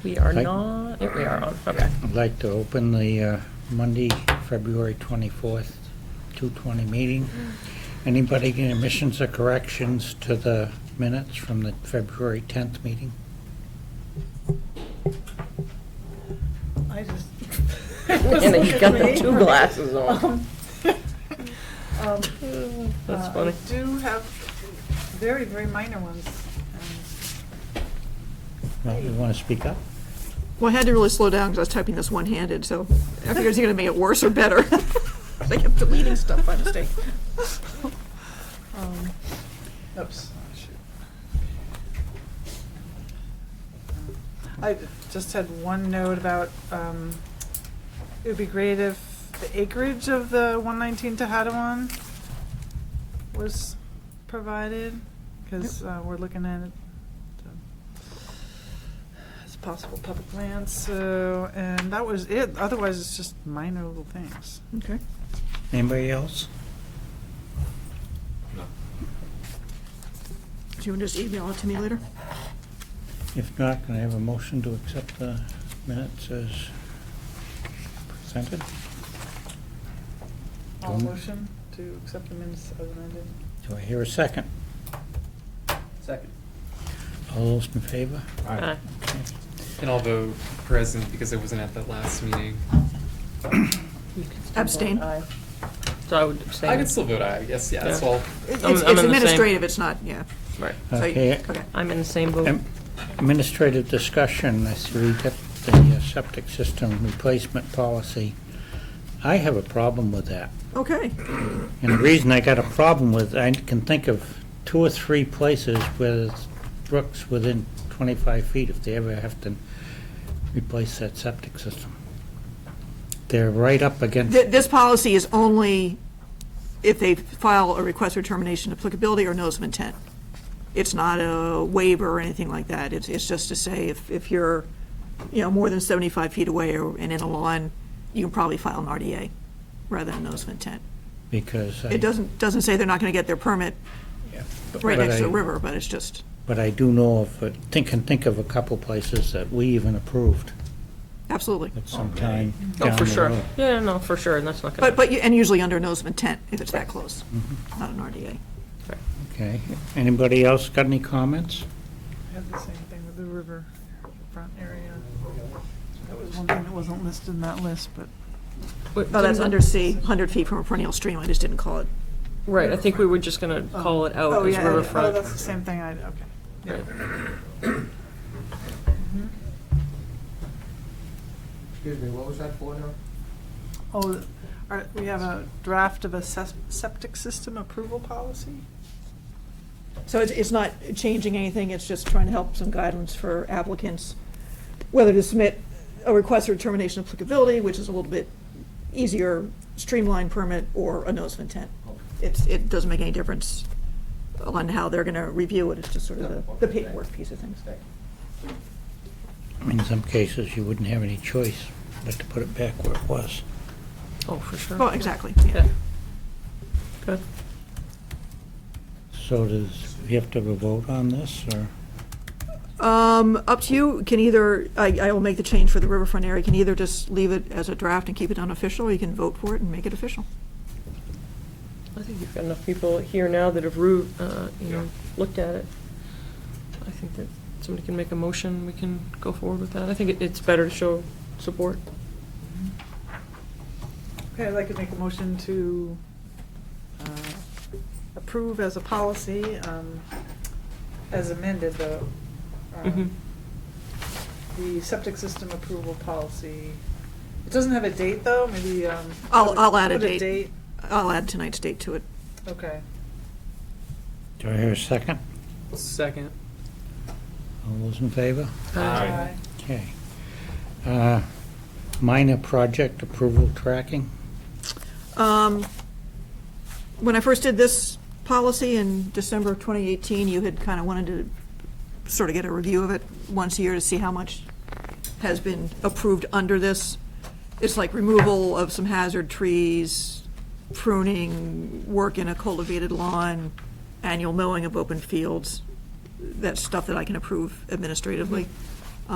We are Right. not, we are on, okay. I'd like to open the Monday, February 24th, 2:20 meeting. Anybody get omissions or corrections to the minutes from the February 10th meeting? I just. And he's got the two glasses on. That's funny. I do have very, very minor ones. Well, you want to speak up? Well, I had to really slow down because I was typing this one-handed, so I figured it's going to make it worse or better. I kept deleting stuff by mistake. Oops. Oh, shoot. I just had one note about, it would be great if the acreage of the 119 Tehadawon was provided, because we're looking at it as possible public land, so, and that was it. Otherwise, it's just minor little things. Okay. Anybody else? Do you want to just email it to me later? If not, can I have a motion to accept the minutes as presented? All motion to accept the minutes as amended. Do I hear a second? Second. All those in favor? Aye. Okay. And I'll vote present because I wasn't at that last meeting. You can still Abstain. vote aye. So I would abstain. I could still vote aye, I guess, yeah, Yeah. so I'll, It's I'm in the same- administrative, it's not, yeah. Right. So you- Okay. Okay. I'm in the same boat. Administrative discussion, I see we got the septic system replacement policy. I have a problem with that. Okay. And the reason I got a problem with, I can think of 2 or 3 places where there's brooks within 25 feet if they ever have to replace that septic system. They're right up against, This policy is only if they file a request for termination of applicability or notice of intent. It's not a waiver or anything like that. It's just to say if you're, more than 75 feet away and in a lawn, you can probably file an RDA rather than a notice of intent. because It doesn't say they're not going to get their permit right next to the river, but it's just, But I do know of, can think of a couple places that we even approved absolutely. at some time Oh, down for the sure. road. Yeah, no, for sure, and that's not gonna. And usually under notice of intent, if it's that close, not an RDA. Okay. Anybody else got any comments? I had the same thing with the river front area. That was one thing that wasn't listed in that list, but. Oh, that's under C, 100 feet from a perennial stream, I just didn't call it. Right, I think we were just gonna call it out as Oh, riverfront. that's the same thing, okay. Yeah. Right. Excuse me, what was that for now? Oh, we have a draft of a septic system approval policy? So it's not changing anything, it's just trying to help some guidance for applicants, whether to submit a request for determination of applicability, which is a little bit easier, streamlined permit, or a notice of intent. It doesn't make any difference on how they're gonna review it, it's just sort of the paperwork piece of things. In some cases, you wouldn't have any choice but to put it back where it was. Oh, for sure. Oh, exactly, Yeah. yeah. Good. So does, you have to have a vote on this, or? Up to you, can either, I will make the change for the riverfront area, can either just leave it as a draft and keep it unofficial, or you can vote for it and make it official. I think you've got enough people here now that have looked at it. I think that somebody can make a motion, we can go forward with that. I think it's better to show support. Okay, I'd like to make a motion to approve as a policy, as amended, Mhm. the septic system approval policy. It doesn't have a date, though, maybe. I'll add a put date. I'll add tonight's date to it. Okay. Do I hear a second? second. All those in favor? Aye. Okay. Minor project approval tracking? When I first did this policy in December of 2018, you had kind of wanted to sort of get a review of it once a year to see how much has been approved under this. It's like removal of some hazard trees, pruning, work in a cultivated lawn, annual mowing of open fields. That's stuff that I can approve administratively. Did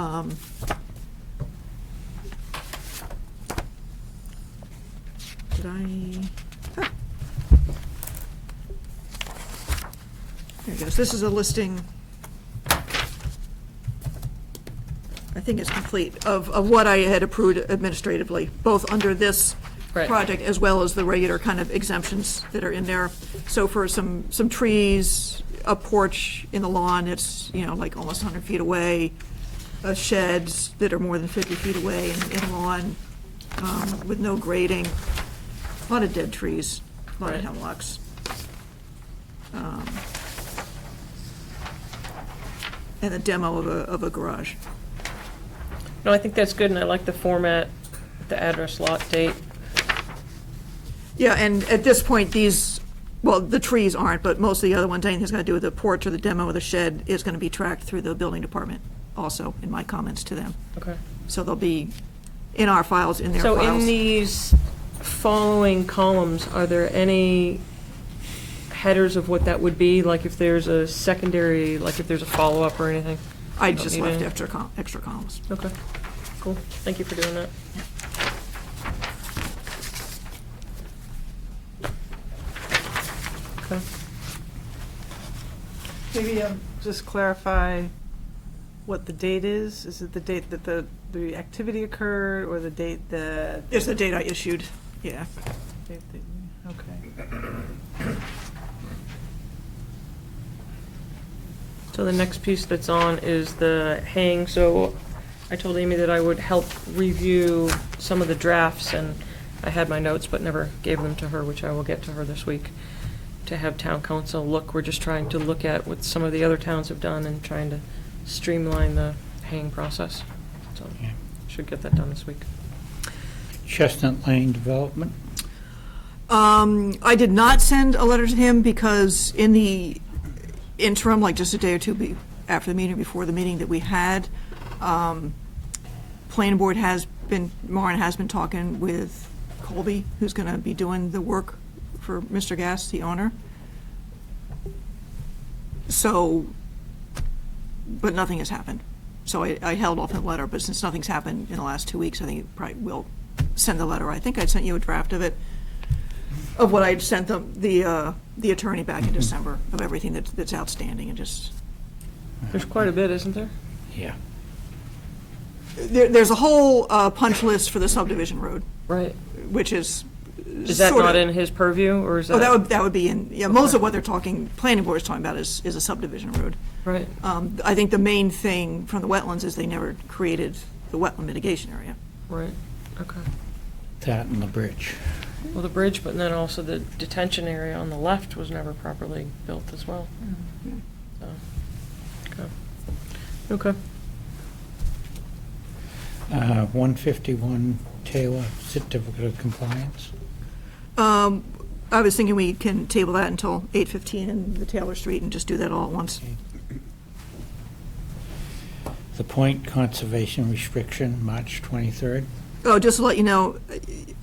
I? Huh. There it goes. This is a listing, I think it's complete, of what I had approved administratively, both under this Right. project as well as the regular kind of exemptions that are in there. So for some trees, a porch in the lawn, it's, like almost 100 feet away, sheds that are more than 50 feet away in lawn, with no grading, a lot of dead trees, a lot of Right. hemlocks. And a demo of a garage. No, I think that's good, and I like the format, the address, lot, date. Yeah, and at this point, the trees aren't, but most of the other ones, anything that's got to do with the porch or the demo of the shed is going to be tracked through the building department also, in my comments to them. Okay. So they'll be in our files, in their So files. in these following columns, are there any headers of what that would be? Like if there's a secondary, like if there's a follow-up or anything? I Don't just need left any? extra columns. Okay, cool. Thank you for doing that. Okay. Maybe just clarify what the date is. Is it the date that the activity occurred, or the date that? It's the date I issued, yeah. Okay. So the next piece that's on is the hang. So I told Amy that I would help review some of the drafts, and I had my notes but never gave them to her, which I will get to her this week, to have town council look. We're just trying to look at what some of the other towns have done and trying to streamline the hang process. So Yeah. should get that done this week. Chestnut Lane development. I did not send a letter to him because in the interim, like just a day or two after the meeting, before the meeting that we had, planning board Maureen has been talking with Colby, who's going to be doing the work for Mr. Gass, the owner. So, but nothing has happened. So I held off on the letter, but since nothing's happened in the last 2 weeks, I think it probably will send the letter. I think I sent you a draft of it, of what I'd sent the attorney back in December, of everything that's outstanding, and just, There's quite a bit, isn't there? Yeah. there's a whole punch list for the subdivision road, Right. which is Is that sorta- not in his purview, or is that? Oh, that would be in, yeah, most of what they're planning board is talking about is a subdivision road. Right. I think the main thing from the wetlands is they never created the wetland mitigation area. Right. Okay. That and the bridge. Well, the bridge, but then also the detention area on the left was never properly built as well. So, okay. Okay. 151 Taylor Certificate of Compliance. I was thinking we can table that until 8:15 in the Taylor Street and just do that all at once. The Point Conservation Restriction, March 23rd. Oh, just to let you know,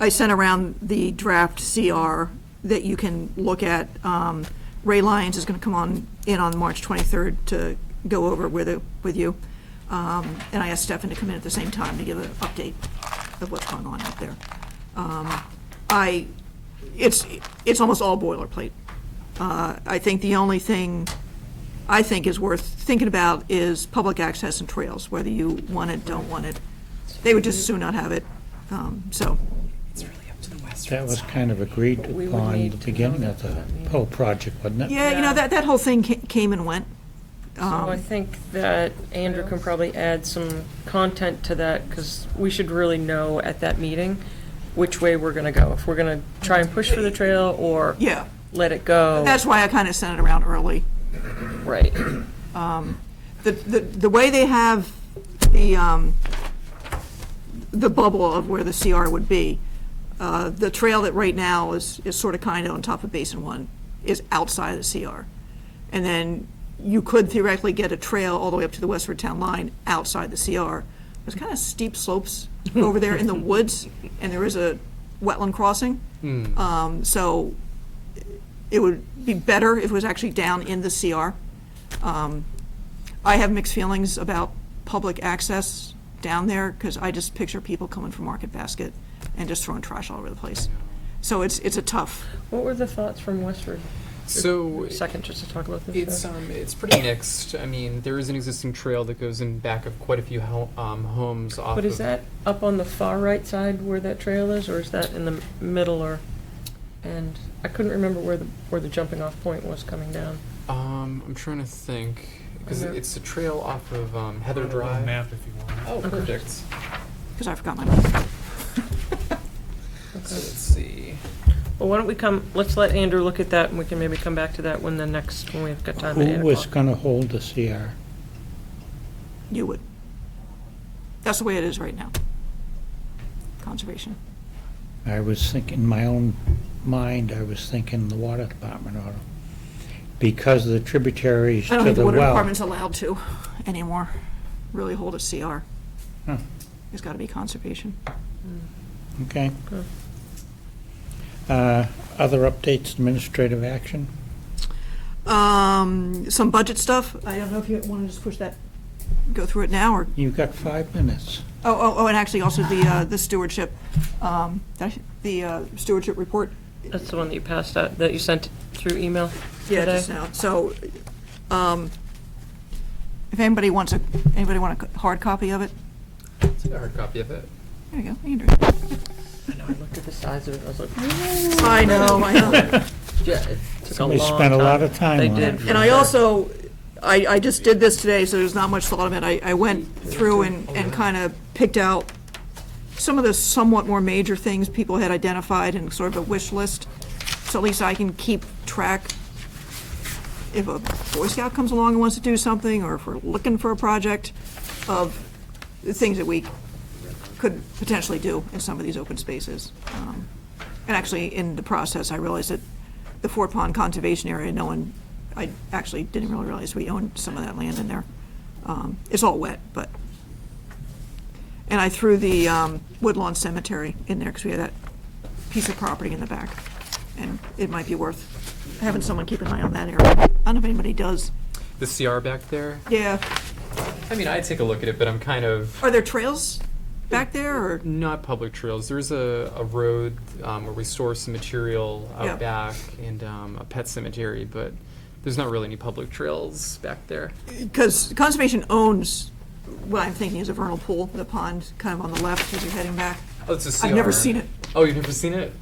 I sent around the draft CR that you can look at. Ray Lyons is going to come in on March 23rd to go over with you. And I asked Stefan to come in at the same time to give an update of what's going on out there. It's almost all boilerplate. I think the only thing I think is worth thinking about is public access and trails, whether you want it, don't want it. They would just soon not have it, so. It's really up to the West. That was kind of agreed We would upon need at the to beginning know of that for that meeting. the whole project, wasn't it? Yeah, Yeah. that whole thing came and went. So I think that Andrew can probably add some content to that, because we should really know at that meeting which way we're gonna go. If we're gonna try and push for the trail or Yeah, let it go. that's why I kind of sent it around early. Right. The way they have the bubble of where the CR would be, the trail that right now is sort of kind of on top of Basin 1 is outside of the CR. And then you could theoretically get a trail all the way up to the Westford Town line outside the CR. There's kind of steep slopes over there in the woods, and there is a wetland crossing. So it would be better if it was actually down in the CR. I have mixed feelings about public access down there, because I just picture people coming from Market Basket and just throwing trash all over the place. So it's a tough. What were the thoughts from Westford? So A second, just to talk about this. it's pretty mixed. I mean, there is an existing trail that goes in back of quite a few homes off. But is of, that up on the far right side where that trail is, or is that in the middle, or, and I couldn't remember where the jumping off point was coming down. I'm trying to think because Okay. it's a trail off of Heather I'll Drive. map if you want. Oh, Okay. perfect. Because I forgot my map. So let's see. Well, why don't we let's let Andrew look at that, and we can maybe come back to that when we've got time at 8 Who was o'clock. gonna hold the CR? You would. That's the way it is right now. Conservation. I was thinking, in my own mind, I was thinking the water department ought to, because of the tributaries I don't to think the the water well. department's allowed to anymore, really hold a CR. Huh. It's got to be conservation. Okay. Okay. Other updates, administrative action? Some budget stuff. I don't know if you want to just push that, go through it now, or, You've got 5 minutes. and actually also the stewardship, the stewardship report. That's the one that you passed out, that you sent through email Yeah, today? just now. So, if anybody want a hard copy of it? It's a hard copy of it. There you go, Andrew. I know, I looked at the size of it, I was like, I know. yeah, it took a Somebody long spent a time. lot of time They on did. it. And I also, I just did this today, so there's not much thought of it. I went through and kind of picked out some of the somewhat more major things people had identified in sort of a wish list. So at least I can keep track if a Boy Scout comes along and wants to do something, or if we're looking for a project, of the things that we could potentially do in some of these open spaces. And actually, in the process, I realized that the Fort Pond Conservation Area, I actually didn't really realize we owned some of that land in there. It's all wet, but, and I threw the Woodlawn Cemetery in there because we had that piece of property in the back. And it might be worth having someone keep an eye on that area. I don't know if anybody does. The CR back there. Yeah. I mean, I'd take a look at it, but I'm kind of Are there trails back there, or? not public trails. There's a road where we store some material out Yeah. back, and a pet cemetery, but there's not really any public trails back there. Because Conservation owns, what I'm thinking is a vernal pool, the pond kind of on the left as you're heading back. Oh, it's a CR. I've never seen it. Oh, you've never seen it?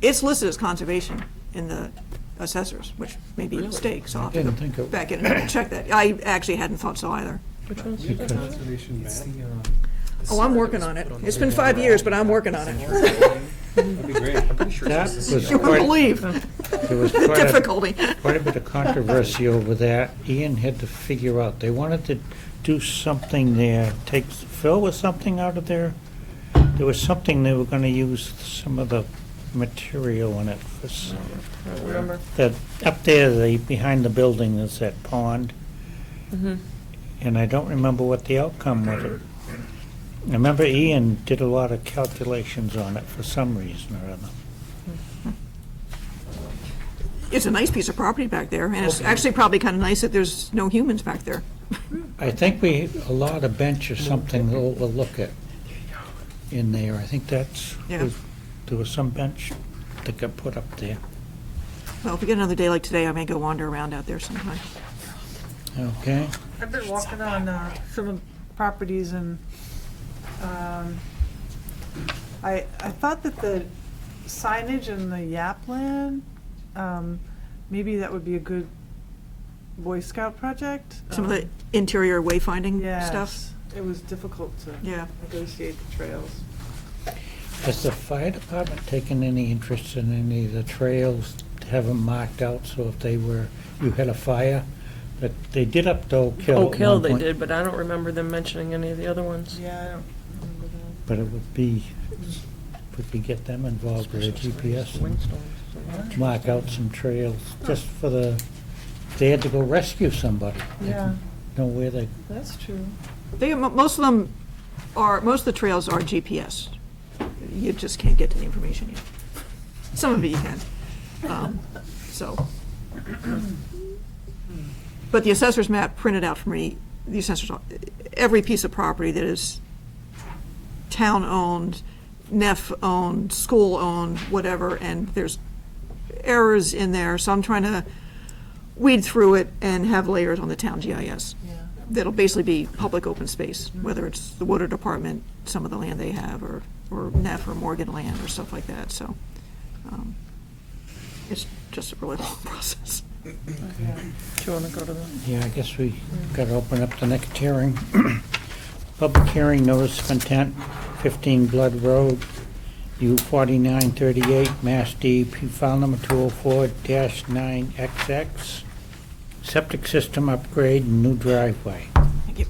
It's listed as conservation in the assessors, which may be a mistake, so I'll have to Didn't go think of- back in and check that. I actually hadn't thought so either. Which one's Because- Conservation It's map. the Oh, I'm CR working that on was it. put on It's the been 5 years, but I'm working on it. That'd be great. I'm pretty sure That it's just a was CR. You wouldn't believe There was the quite a, difficulty. quite a bit of controversy over that. Ian had to figure out, they wanted to do something there, Phil was something out of there. There was something they were gonna use some of the material in it for I don't remember. that, up there, behind the building, there's that pond. Mm-hmm. And I don't remember what the outcome was. I remember Ian did a lot of calculations on it for some reason or other. It's a nice piece of property back there, and it's actually probably kind of nice that there's no humans back there. I think we allowed a bench or something to overlook it in there. I think Yeah. there was some bench that got put up there. Well, if we get another day like today, I may go wander around out there sometime. Okay? I've been walking on some of the properties, and I thought that the signage in the Yap land, maybe that would be a good Boy Scout project. Some of the interior wayfinding stuff. Yes, it was difficult to Yeah. negotiate the trails. Has the fire department taken any interest in any of the trails to have them marked out so if you had a fire? But they did up to Oak Hill. Oak at Hill one they point, did, but I don't remember them mentioning any of the other ones. Yeah, I don't remember that. But it would be, could we get them involved with a GPS? and Windstorms. mark out some trails, just for they had to go rescue somebody. Yeah, Know where they, that's true. Most of the trails are GPS. You just can't get to the information yet. Some of it you can. So, But the assessor's map printed out for me, the assessor's, every piece of property that is town-owned, NEF-owned, school-owned, whatever, and there's errors in there, so I'm trying to weed through it and have layers on the town GIS. Yeah. That'll basically be public open space, whether it's the water department, some of the land they have, or NEF or Morgan land or stuff like that, so. It's just a really long process. Do you want to go to the? Yeah, I guess we gotta open up the next hearing. Public hearing, notice of intent, 15 Blood Road, U 4938, Mass DEP, file number 204-9XX. Septic system upgrade, new driveway. Thank you.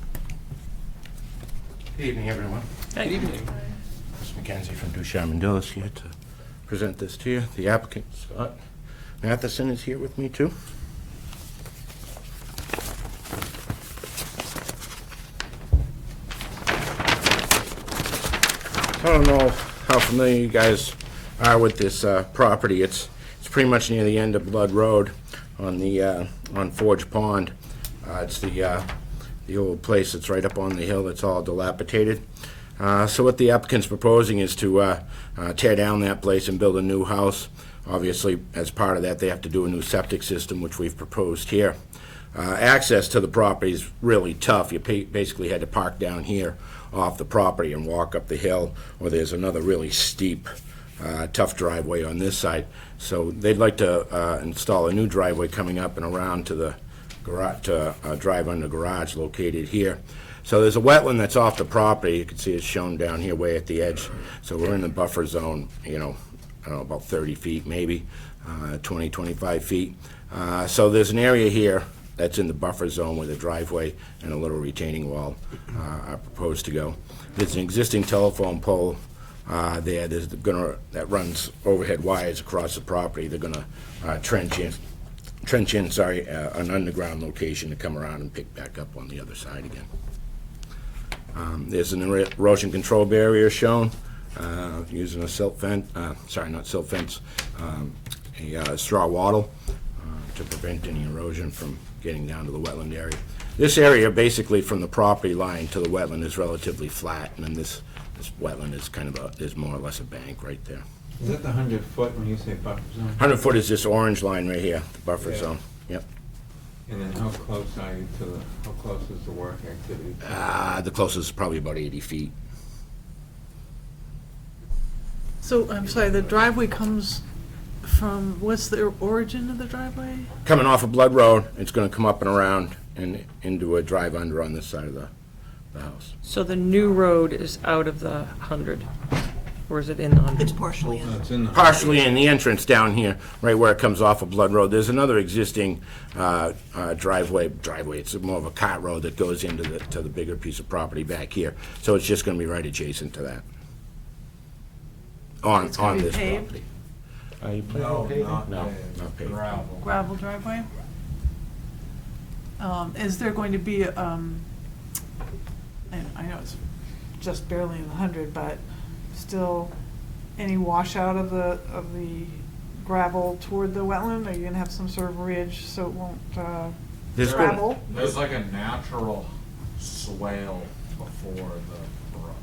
Good evening, everyone. Good evening. Chris McKenzie from Ducharme and Dillis here to present this to you. The applicant, Scott Matheson, is here with me, too. I don't know how familiar you guys are with this property. It's pretty much near the end of Blood Road on Forge Pond. It's the old place that's right up on the hill that's all dilapidated. So what the applicant's proposing is to tear down that place and build a new house. Obviously, as part of that, they have to do a new septic system, which we've proposed here. Access to the property is really tough. You basically had to park down here off the property and walk up the hill, or there's another really steep, tough driveway on this side. So they'd like to install a new driveway coming up and around to the garage, to drive under garage located here. So there's a wetland that's off the property. You can see it's shown down here way at the edge. So we're in the buffer zone, I don't know, about 30 feet maybe, 20, 25 feet. So there's an area here that's in the buffer zone where the driveway and a little retaining wall are proposed to go. There's an existing telephone pole there that runs overhead wires across the property. They're gonna trench in, an underground location to come around and pick back up on the other side again. There's an erosion control barrier shown using a silt fence, not silt fence, a straw wattle to prevent any erosion from getting down to the wetland area. This area, basically from the property line to the wetland, is relatively flat, and then this wetland is is more or less a bank right there. Is that the 100-foot when you say buffer zone? 100 foot is this orange line right here, the buffer Yeah. zone. Yep. And then how close are you to how close is the work activity? The closest is probably about 80 feet. So, I'm sorry, the driveway comes from, what's the origin of the driveway? Coming off of Blood Road, it's going to come up and around and into a drive under on this side of the house. So the new road is out of the 100, or is it in the 100? It's partially in. It's in the Partially in the entrance down here, right where it comes off of Blood Road. There's another existing driveway. It's more of a cart road that goes into the bigger piece of property back here. So it's just going to be right adjacent to that. It's gonna On be this paved? property. Are you planning No, on paving? not No, paved. not paved. Gravel. Gravel driveway? Is there going to be, and I know it's just barely in the 100, but still any washout of the gravel toward the wetland? Are you gonna have some sort of ridge so it won't There's gonna- gravel? There's like a natural swale before the brook.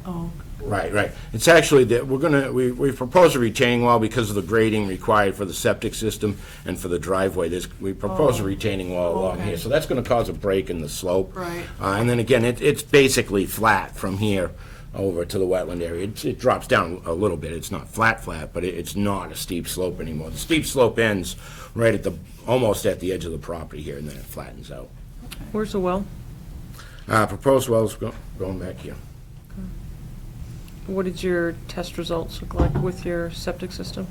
Oh, Right. It's actually that we've proposed a retaining wall because of the grading required for the septic system and for the driveway. We propose a retaining wall along Okay. here, so that's going to cause a break in the slope. Right. And then again, it's basically flat from here over to the wetland area. It drops down a little bit. It's not flat, but it's not a steep slope anymore. The steep slope ends right almost at the edge of the property here, and then it flattens out. Where's the well? Proposed well's going back here. What did your test results look like with your septic system?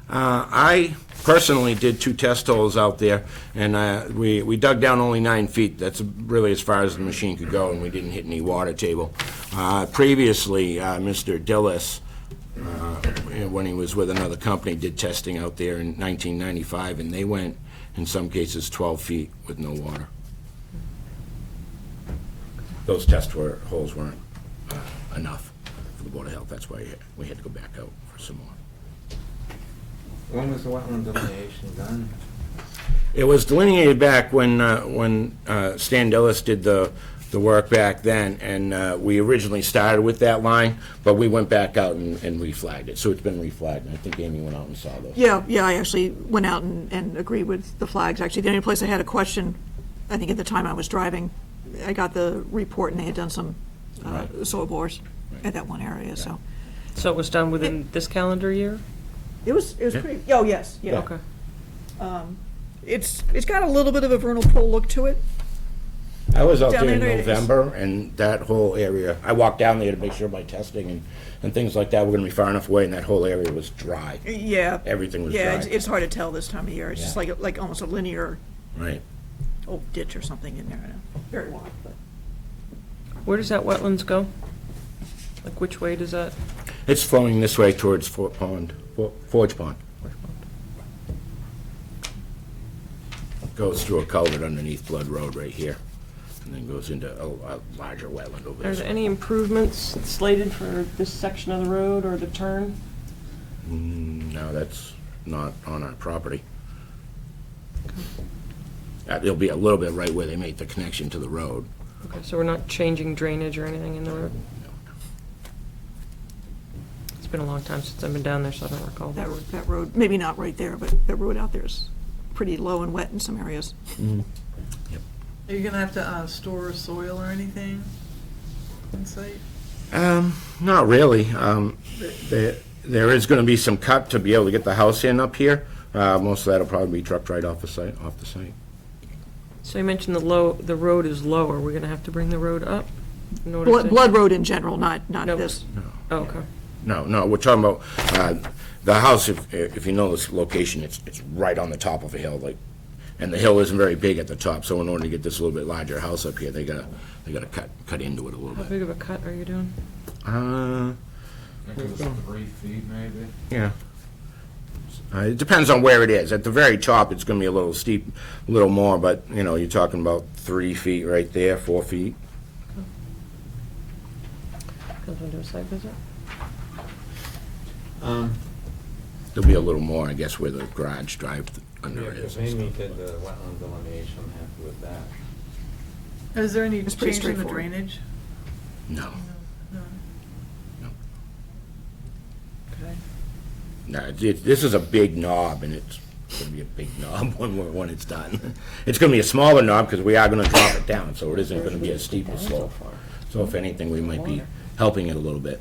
I personally did 2 test holes out there, and we dug down only 9 feet. That's really as far as the machine could go, and we didn't hit any water table. Previously, Mr. Dillis, when he was with another company, did testing out there in 1995, and they went, in some cases, 12 feet with no water. Those test holes weren't enough for the Board of Health. That's why we had to go back out for some more. When was the wetland delineation done? It was delineated back when Stan Dillis did the work back then, and we originally started with that line, but we went back out and reflagged it, so it's been reflagged, and I think Amy went out and saw those. Yeah, I actually went out and agreed with the flags. Actually, the only place I had a question, I think at the time I was driving, I got the report and they had done some soil bores at that one area, so. So it was done within this calendar year? It was pretty, oh, yes, yeah. Okay. It's got a little bit of a vernal pool look to it. I was out Down there in there it is. November, and that whole area, I walked down there to make sure my testing and things like that were gonna be far enough away, and that whole area was dry. Yeah. Everything was Yeah, dry. it's hard to tell this time of year. It's just Yeah. like almost a linear, Right. ditch or something in there. I know. Very wide, but. Where does that wetlands go? Like, which way does that? It's flowing this way towards Forge Pond. Goes through a culvert underneath Blood Road right here, and then goes into a larger wetland over Are there. there any improvements slated for this section of the road or the turn? No, that's not on our property. There'll be a little bit right where they make the connection to the road. Okay, so we're not changing drainage or anything in the road? It's been a long time since I've been down there, so I don't recall that. That road, maybe not right there, but that road out there is pretty low and wet in some areas. Are you gonna have to store soil or anything on site? Not really. There is gonna be some cut to be able to get the house in up here. Most of that'll probably be trucked right off the site. So you mentioned the road is lower. We're gonna have to bring the road up in order to? Blood Road in general, not No. this. Oh, okay. No, we're talking about, the house, if you know this location, it's right on the top of a hill, like, and the hill isn't very big at the top, so in order to get this a little bit larger house up here, they gotta cut into it a little How bit. big of a cut are you doing? I think it was 3 feet maybe. Yeah. It depends on where it is. At the very top, it's gonna be a little steep, a little more, but, you're talking about 3 feet right there, 4 feet. Comes into a site visit? There'll be a little more, I guess, where the garage drive under Yeah, it is. because Amy did the wetland delineation, I'm happy with that. Is there any It's pretty change in the straightforward. drainage? No. No. No. Okay. No, this is a big knob, and it's gonna be a big knob when it's done. It's gonna be a smaller knob, because we are gonna drop it down, so it isn't gonna be as steep a slope. So if anything, we might be helping it a little bit.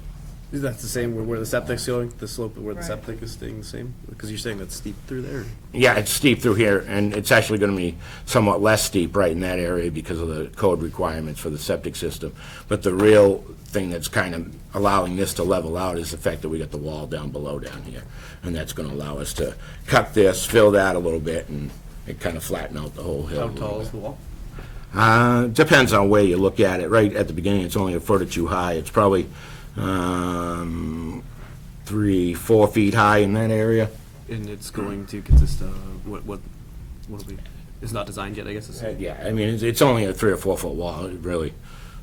Is that the same where the septic's going, the slope of where the Right. septic is staying the same? Because you're saying that's steep through there? Yeah, it's steep through here, and it's actually gonna be somewhat less steep right in that area because of the code requirements for the septic system. But the real thing that's kind of allowing this to level out is the fact that we got the wall down below down here. And that's gonna allow us to cut this, fill that a little bit, and it kind of flatten out the whole hill. How a little tall bit. is the wall? Depends on where you look at it. Right at the beginning, it's only a foot or two high. It's probably 3-4 feet high in that area. And it's going to consist of, what are we, it's not designed yet, I guess. Yeah, I mean, it's only a 3 or 4 foot wall, it really.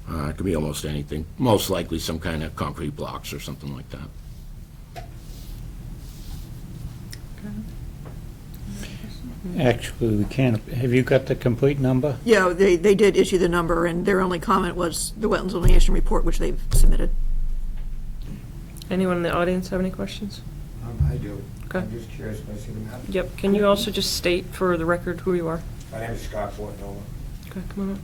It could be almost anything. Most likely some kind of concrete blocks or something like that. Actually, we can't, have you got the complete number? Yeah, they did issue the number, and their only comment was the wetlands delineation report, which they've submitted. Anyone in the audience have any questions? I do. Okay. I'm just curious if I see the map. Yep, can you also just state for the record who you are? My name is Scott Fortnova. Okay, come on up.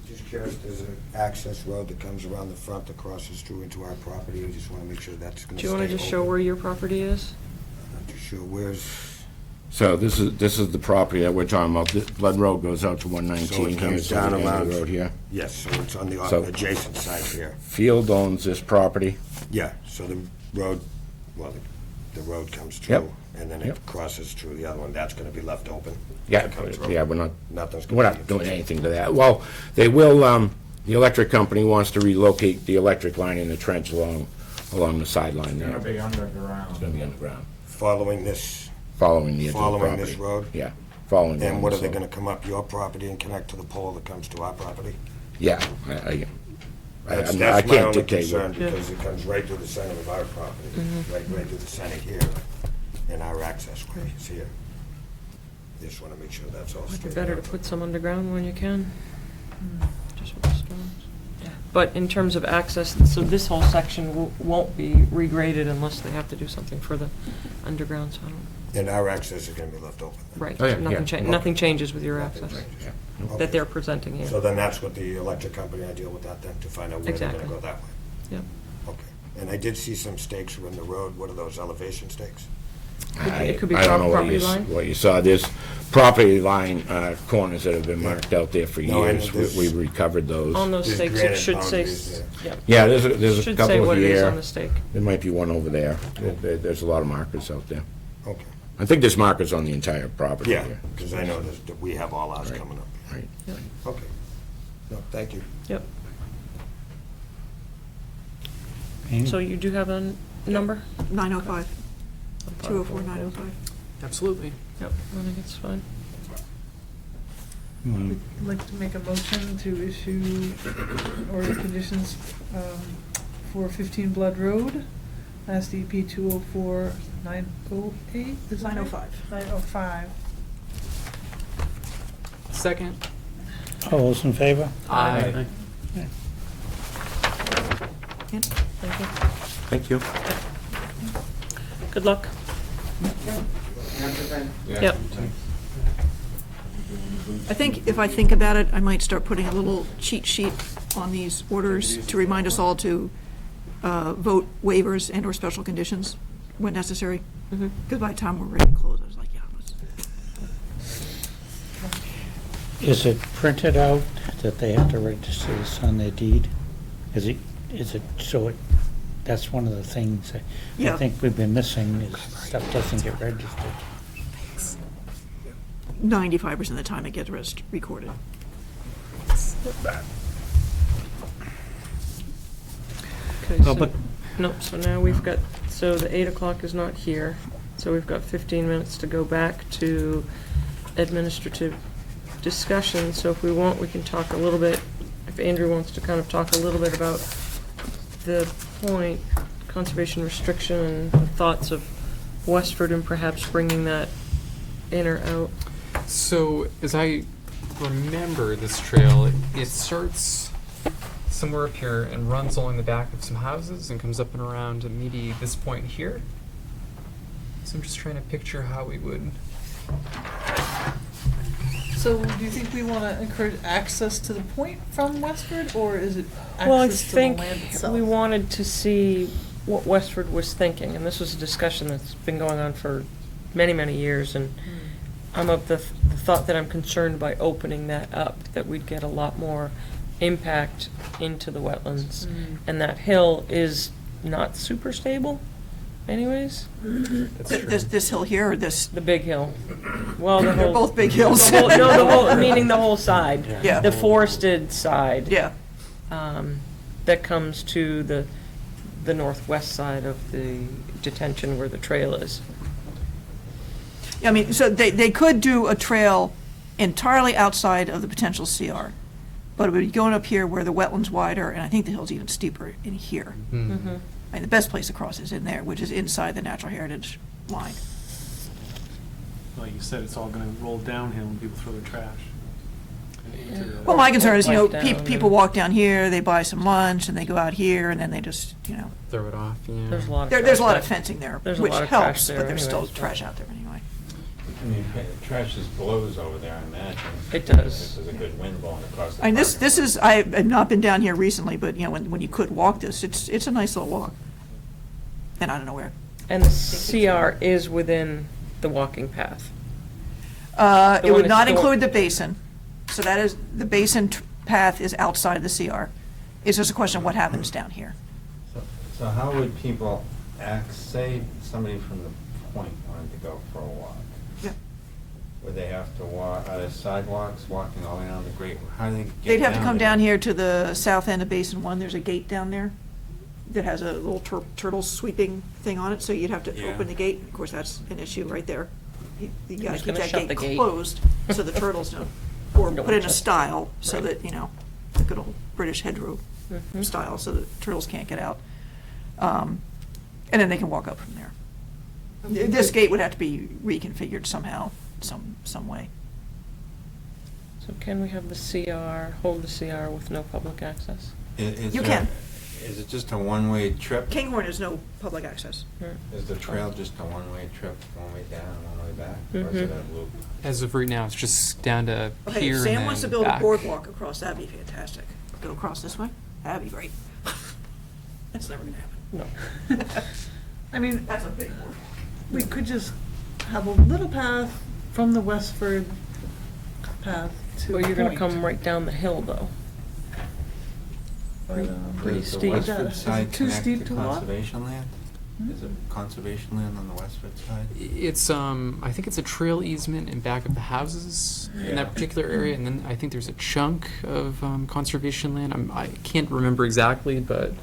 Just curious, there's an access road that comes around the front that crosses through into our property. I just want to make sure that's going to Do you want to just show where your property is? I'm not too sure where's, So this is the property that we're talking about. This Blood Road goes out to 119. So it comes Here's the down end of around- the road here. yes, so it's on the So- adjacent side here. Field owns this property. Yeah, so the road, well, the road comes Yep. through, and then Yep. it crosses through the other one. That's going to be left open. Yeah, It comes through. yeah, we're not Nothing's We're going to not doing anything to that. Well, they will, the electric company wants to relocate the electric line in the trench along the sideline It's there. gonna be underground. It's gonna be underground, Following this, following the edge of the following this property. road? Yeah, following. the And what are they so- going to come up your property and connect to the pole that comes to our property? Yeah, That's I my can't only dictate concern, what. because it comes right through the center of our property, right through the center here, and our access way is here. Just want to make sure that's all Might be straight. better to put some underground when you can, just with the storms. But in terms of access, so this whole section won't be regraded unless they have to do something for the underground, so I don't, And our access is going to be left open. right. Oh, yeah, Nothing yeah. nothing changes with your Nothing access changes. Yeah. Okay. that they're presenting here. So then that's what the electric company, I deal with that then, to find out where they're going to Exactly. go that way. Yep. Okay. And I did see some stakes in the road. What are those, elevation stakes? It could be I don't know what property you, line. what you saw. There's property line corners that have been marked out there for No, I know years. this- We recovered those. On those There's stakes, it granite should say, boundaries yep. Yeah, there's a Should say couple what it is on here. the stake. There might be one over there. There's a lot of markers out there. Okay. I think there's markers on the entire property Yeah, here. because I know that we have all ours Right. coming up. Right. Yep. Okay. No, thank you. Yep. Amy? So you do have a number? 905, 204, 905. Absolutely. Yep, I think it's fine. You wanna- I'd like to make a motion to issue order conditions for 15 Blood Road, SDP 204-908, is that right? 905. 905. Second. All those in favor? Aye. Ken? Thank you. Thank you. Good luck. Yeah. Yep. I think if I think about it, I might start putting a little cheat sheet on these orders to remind us all to vote waivers and/or special conditions when necessary. Mhm. Because by the time we're ready to close, I was like, yeah, let's. Is it printed out that they have to register this on their deed? Is it, so it, that's one of the things that I Yeah. think we've been missing, is stuff doesn't get registered. 95% of the time it gets recorded. Okay, so, Public, nope, so now we've got, so the 8 o'clock is not here, so we've got 15 minutes to go back to administrative discussion. So if we want, we can talk a little bit, if Andrew wants to kind of talk a little bit about the point, conservation restriction, and the thoughts of Westford, and perhaps bringing that in or out. So, as I remember this trail, it starts somewhere up here and runs along the back of some houses and comes up and around to maybe this point here. So I'm just trying to picture how we would. So do you think we want to encourage access to the point from Westford, or is it Well, I access to the think land itself? we wanted to see what Westford was thinking, and this was a discussion that's been going on for many, many years, and I'm of the thought that I'm concerned by opening that up, that we'd get a lot more impact into the wetlands. And that hill is not super stable anyways, That's true. This hill here, or this, the big hill. Well, the they're whole. both big hills. No, the whole, meaning the whole side. Yeah. The forested side. Yeah. That comes to the northwest side of the detention where the trail is. I mean, so they could do a trail entirely outside of the potential CR, but it would be going up here where the wetland's wider, and I think the hill's even steeper in here. Mm-hmm. I mean, the best place to cross is in there, which is inside the natural heritage line. Like you said, it's all gonna roll downhill when people throw their trash. into the- Well, my concern is, you know, Wipe down people and- walk down here, they buy some lunch, and they go out here, and then they just, you know, Throw it off. Yeah. There's a lot of. there's a lot trash of back- fencing there, There's a which lot of trash helps, there but there's still anyways, trash out there anyway. I mean, trash just blows over there, I imagine. It does. If there's a good wind blowing across the I mean, this parking lot. is, I've not been down here recently, but, you know, when you could walk this, it's a nice little walk. And I don't know where. And the CR is within the walking path. It one would that's not going- include the basin. So that is, the basin path is outside the CR. It's just a question of what happens down here. So how would people say somebody from the point wanted to go for a walk? Yeah. Would they have to walk, are there sidewalks walking all around the great, how do they get They'd have to come there? down here to the south end of Basin 1. There's a gate down there that has a little turtle sweeping thing on it, so you'd have to Yeah. open the gate. Of course, that's an issue right there. You gotta Who's keep gonna that shut the gate gate? closed so the turtles don't, or Don't put in a shut- stile so Right. that, you know, the good old British hedgerow Mhm. style, so that turtles can't get out. And then they can walk up from there. This gate would have to be reconfigured somehow, some way. So can we have the CR, hold the CR with no public access? You can. Is it just a one-way trip? Kinghorn is no public access. Is the trail just a one-way trip, one way down, one way back? Or is it a loop? As of right now, it's just down to Okay, here if and Sam wants to then build a back. boardwalk across, that'd be fantastic. Go across this way? That'd be great. That's never gonna happen. No. I mean, That's a big boardwalk. we could just have a little path from the Westford path to Well, you're gonna Point. come right down the hill, though. But, Pretty Does the steep. Westford Is it side too connect steep to to walk? conservation land? Hmm? Is it conservation land on the Westford side? It's I think it's a trail easement in back of the houses in Yeah. that particular area, and then I think there's a chunk of conservation land. I can't remember exactly, but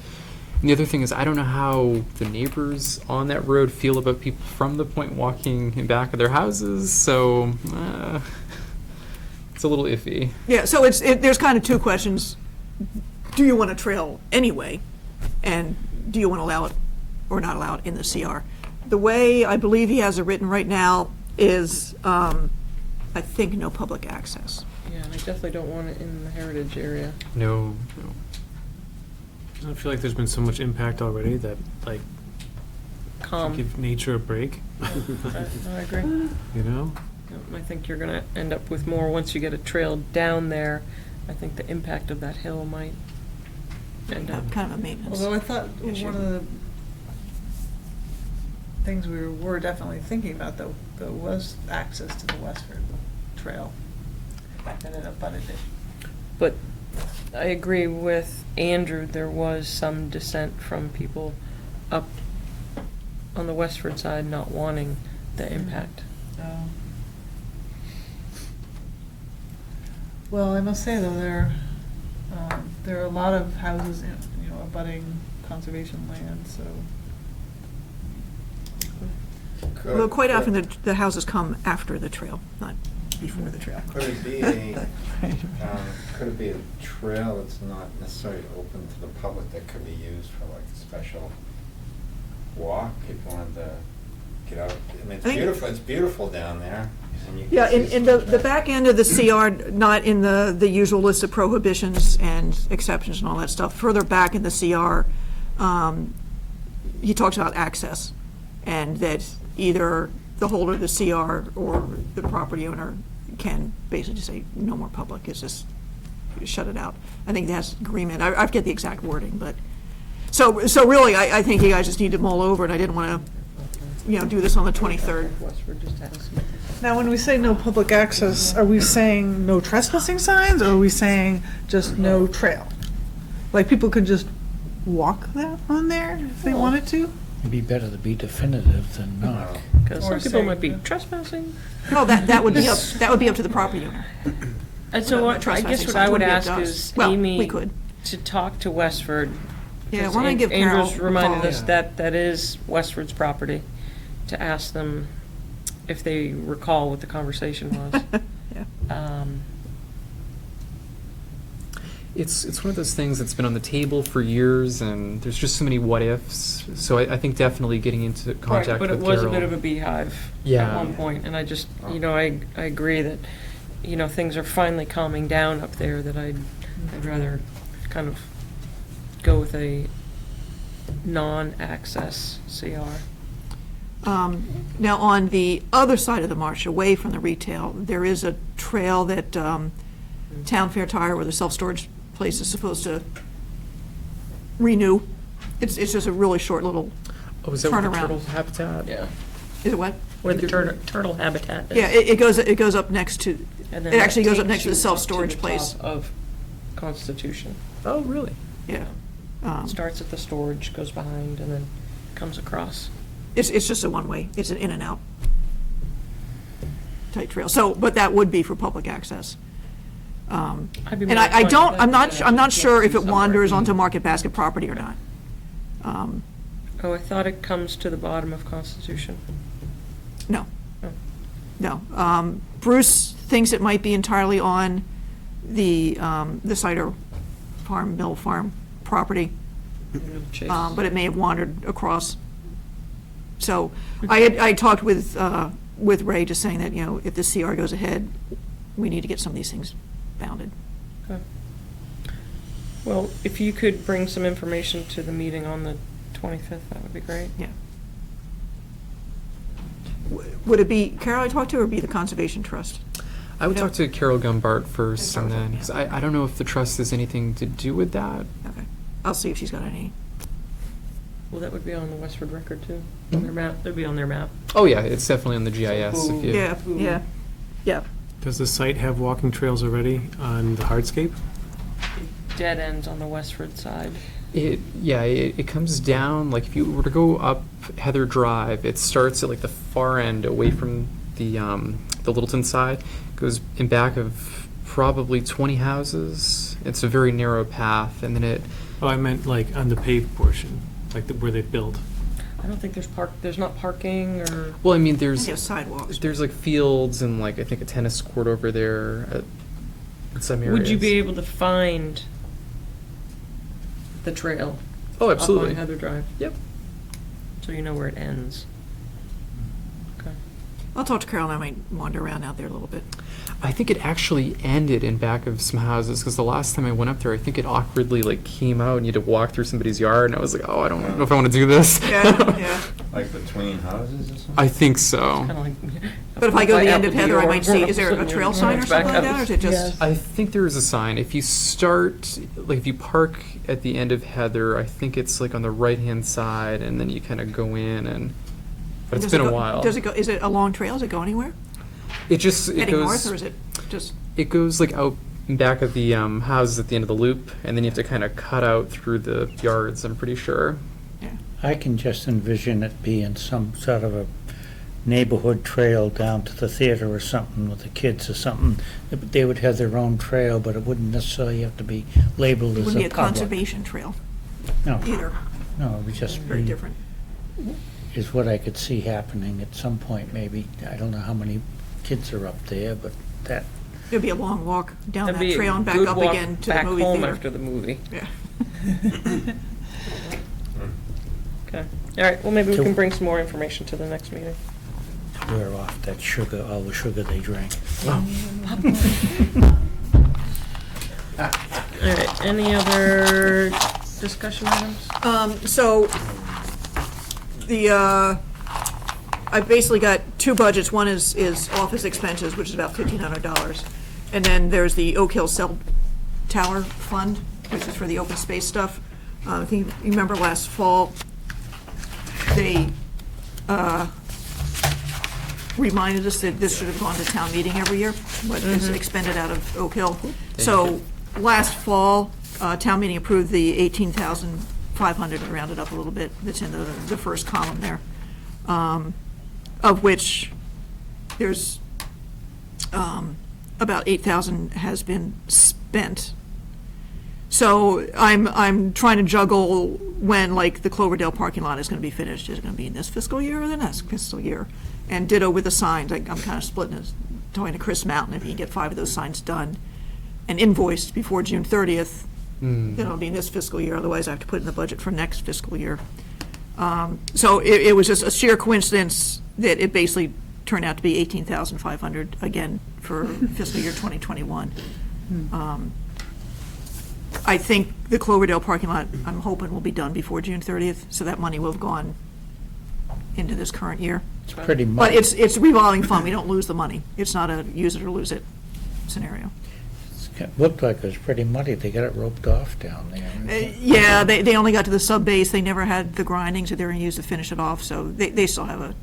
and the other thing is I don't know how the neighbors on that road feel about people from the point walking in back of their houses. So it's a little iffy. Yeah, so there's kind of two questions. Do you want a trail anyway? And do you want to allow it or not allow it in the CR? The way I believe he has it written right now is, I think, no public access. Yeah, and I definitely don't want it in the heritage area. No. I feel like there's been so much impact already that, like, should give nature a break, I agree. you know? I think you're gonna end up with more, once you get a trail down there, I think the impact of that hill might end up. Kind of a maintenance. Although I thought issue. one of the things we were definitely thinking about, though, was access to the Westford Trail. And it abutted it. But I agree with Andrew, there was some dissent from people up on the Westford side not wanting the impact. Well, I must say, though, there are a lot of houses, abutting conservation land, so. Well, quite often the houses come after the trail, not before the trail. Could it be could it be a trail that's not necessarily open to the public that could be used for like a special walk? People wanted to get out. I mean, it's beautiful down there. And you can Yeah, see in some the back end of the CR, not in the usual list of prohibitions and exceptions and all that stuff. Further back in the CR, he talks about access, and that either the holder of the CR or the property owner can basically say, no more public, it's just shut it out. I think that's agreement. I forget the exact wording, but, so really, I think you guys just need to mull over it. I didn't want to, do this on the 23rd. Westford just has some. Now, when we say no public access, are we saying no trespassing signs, or are we saying just no trail? Like, people could just walk that on there if they wanted to? It'd be better to be definitive than not. Because Or some people say- might be trespassing. No, that would be up to the property owner. And so what, I guess what I would ask is Well, we Amy could. to talk to Westford. Yeah, because why don't I give Carol Andrew's a reminded call? us that is Westford's property, to ask them if they recall what the conversation was. Yeah. It's one of those things that's been on the table for years, and there's just so many what ifs. So I think definitely getting into contact But with it was a Carol. bit of a beehive at Yeah. one point, and I just, I agree that, things are finally calming down up there, that I'd rather kind of go with a non-access CR. Now, on the other side of the marsh, away from the retail, there is a trail that Town Fair Tire, where the self-storage place is supposed to renew. It's just a really short little, Oh, is that where the turnaround. turtle habitat? Yeah. is it what? Where the turtle habitat is. Yeah, it goes up next to, And then it actually that goes up takes next to you the up self-storage the place. top Of Constitution. Oh, really? Yeah. Starts at the storage, goes behind, and then comes across. It's just a one-way, it's an in and out type trail. So, but that would be for public access. I'd be And more I inclined don't, to I'm let not that sure if it somewhere. wanders onto Market Basket property or not. Oh, I thought it comes to the bottom of Constitution. No. Oh. No. Bruce thinks it might be entirely on the cider farm, mill farm property, Chase. but it may have wandered across. So I talked with with Ray, just saying that, if the CR goes ahead, we need to get some of these things bounded. Okay. Well, if you could bring some information to the meeting on the 25th, that would be great. Yeah. Would it be Carol I talked to, or be the Conservation Trust? I would talk to Carol Gumbart first, and Carol, then, because I don't know if the trust has anything to do with that. Okay. I'll see if she's got any. Well, that would be on the Westford record too, on their map, that'd be on their map. Oh, yeah, it's definitely on the GIS. If you, Yeah. Does the site have walking trails already on the hardscape? Dead ends on the Westford side. It comes down, like if you were to go up Heather Drive, it starts at like the far end away from the Littleton side, goes in back of probably 20 houses. It's a very narrow path, and then it... Oh, I meant like on the paved portion, like where they build. I don't think there's not parking or... Well, I mean, there's Sidewalks. there's like fields and like I think a tennis court over there in some areas. Would you be able to find the trail? Oh, absolutely. Up on Heather Drive? Yep. So you know where it ends. Okay. I'll talk to Carol, and I might wander around out there a little bit. I think it actually ended in back of some houses, because the last time I went up there, I think it awkwardly like came out and you had to walk through somebody's yard, and I was like, oh, I don't know if I want to do this. Yeah. Like between houses or something? I think so. Kinda like- But if I go to the end of Appleby Heather, I or might see, is there a something, trail you sign know, or something like that, or is it Yes. just? I think there is a sign. If you start, like if you park at the end of Heather, I think it's like on the right-hand side, and then you kind of go in and, but it's Does been it a go- while. Does it go, is it a long trail? Does it go anywhere? It Heading goes, north, or is it just? it goes like out in back of the houses at the end of the loop, and then you have to kind of cut out through the yards, I'm pretty sure. Yeah. I can just envision it being some sort of a neighborhood trail down to the theater or something with the kids or something. They would have their own trail, but it wouldn't necessarily have to be labeled It as wouldn't be a a public. conservation trail No, either. no, it would just Very be, different. is what I could see happening at some point, maybe. I don't know how many kids are up there, but that, It'd be a long walk down That'd that be a trail and back good up walk again to the back movie home theater. after the movie. Yeah. Okay. All right, well, maybe we So- can bring some more information to the next meeting. we're off that sugar, all the sugar they drank. All right, any other discussion items? So, I've basically got two budgets. One is office expenses, which is about $1,500. And then there's the Oak Hill Cell Tower Fund, which is for the open space stuff. I think you remember last fall, they reminded us that this should have gone to town meeting every year, but it's expended out of Oak Hill. So, last fall, town meeting approved the $18,500, rounded up a little bit, that's in the first column there, of which there's about $8,000 has been spent. So I'm trying to juggle when, like, the Cloverdale parking lot is going to be finished. Is it going to be in this fiscal year or the next fiscal year? And ditto with the signs. I'm kind of splitting it, talking to Chris Mountain, if he can get 5 of those signs done and invoiced before June 30th, then it'll be in this fiscal year. Otherwise, I have to put it in the budget for next fiscal year. So it was just a sheer coincidence that it basically turned out to be $18,500 again for fiscal year 2021. I think the Cloverdale parking lot, I'm hoping, will be done before June 30th, so that money will have gone into this current year. It's pretty But much, it's a revolving fund, we don't lose the money. It's not a use it or lose it scenario. it looked like it was pretty muddy. They got it roped off down there. Yeah, they only got to the sub-base, they never had the grindings that they were gonna use to finish it off, so they still have a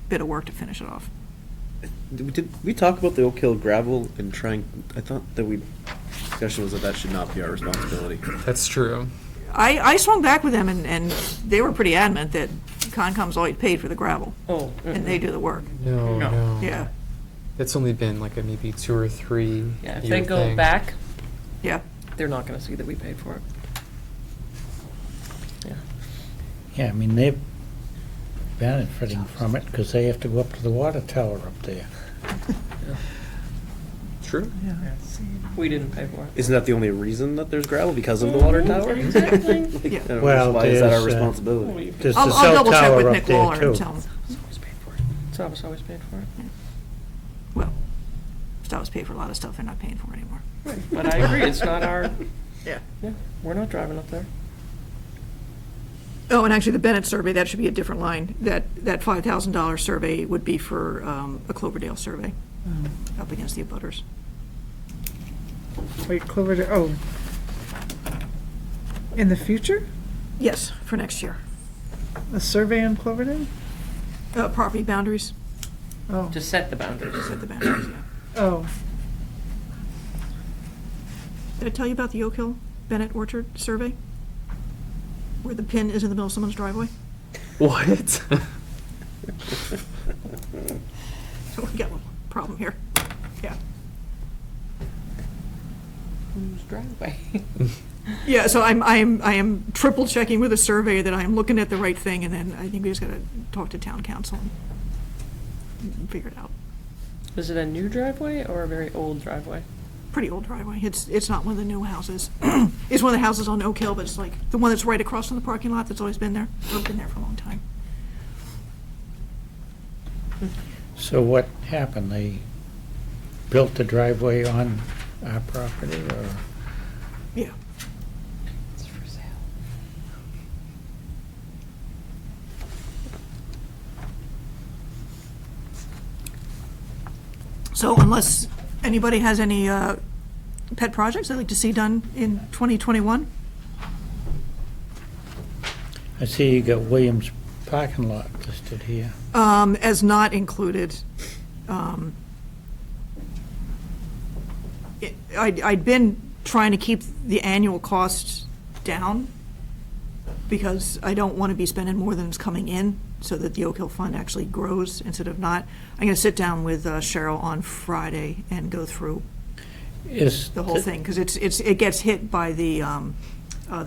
bit of work to finish it off. Did we talk about the Oak Hill gravel and trying? I thought that discussion was that should not be our responsibility. That's true. I swung back with them, and they were pretty adamant that Conscom's always paid for the gravel, Oh. and they do the work. No. Yeah, It's only been like a maybe 2 or 3 Yeah, if year they go thing. back, yeah. they're not gonna see that we paid for it. Yeah. Yeah, I mean, they're benefiting from it because they have to go up to the water tower up there. True. We didn't pay for it. Isn't that the only reason that there's gravel because of the water tower? Exactly. Like, Yeah. I don't know, Well, why is that our there's, responsibility? There's the I'll cell double check tower with up Nick there Waller and too. tell him. It's always paid for. It's Works office always paid for it. Well, Stout paid for a lot of stuff they're not paying for anymore. Right, but I agree, it's not our, Yeah. yeah, we're not driving up there. Oh, and actually, the Bennett survey, that should be a different line. That $5,000 survey would be for a Cloverdale survey, up against the abutters. Wait, Cloverdale, oh. In the future? Yes, for next year. A survey on Cloverdale? Property boundaries, Oh, To set the boundaries. set the boundaries, yeah. oh, Did I tell you about the Oak Hill Bennett Orchard survey? Where the pin is in the middle of someone's driveway? What? We got a little problem here. Yeah. Whose driveway? Yeah, so I am triple checking with a survey that I'm looking at the right thing, and then I think we just gotta talk to town council and figure it out. Is it a new driveway or a very old driveway? Pretty old driveway. It's not one of the new houses. It's one of the houses on Oak Hill, but it's like the one that's right across from the parking lot that's always been there. It's been there for a long time. So what happened? They built the driveway on our property, or? Yeah. It's for sale. So unless anybody has any pet projects they'd like to see done in 2021? I see you got Williams parking lot listed here. As not included. I'd been trying to keep the annual cost down because I don't want to be spending more than is coming in so that the Oak Hill Fund actually grows instead of not. I'm going to sit down with Cheryl on Friday and go through Is the whole thing because it gets hit by the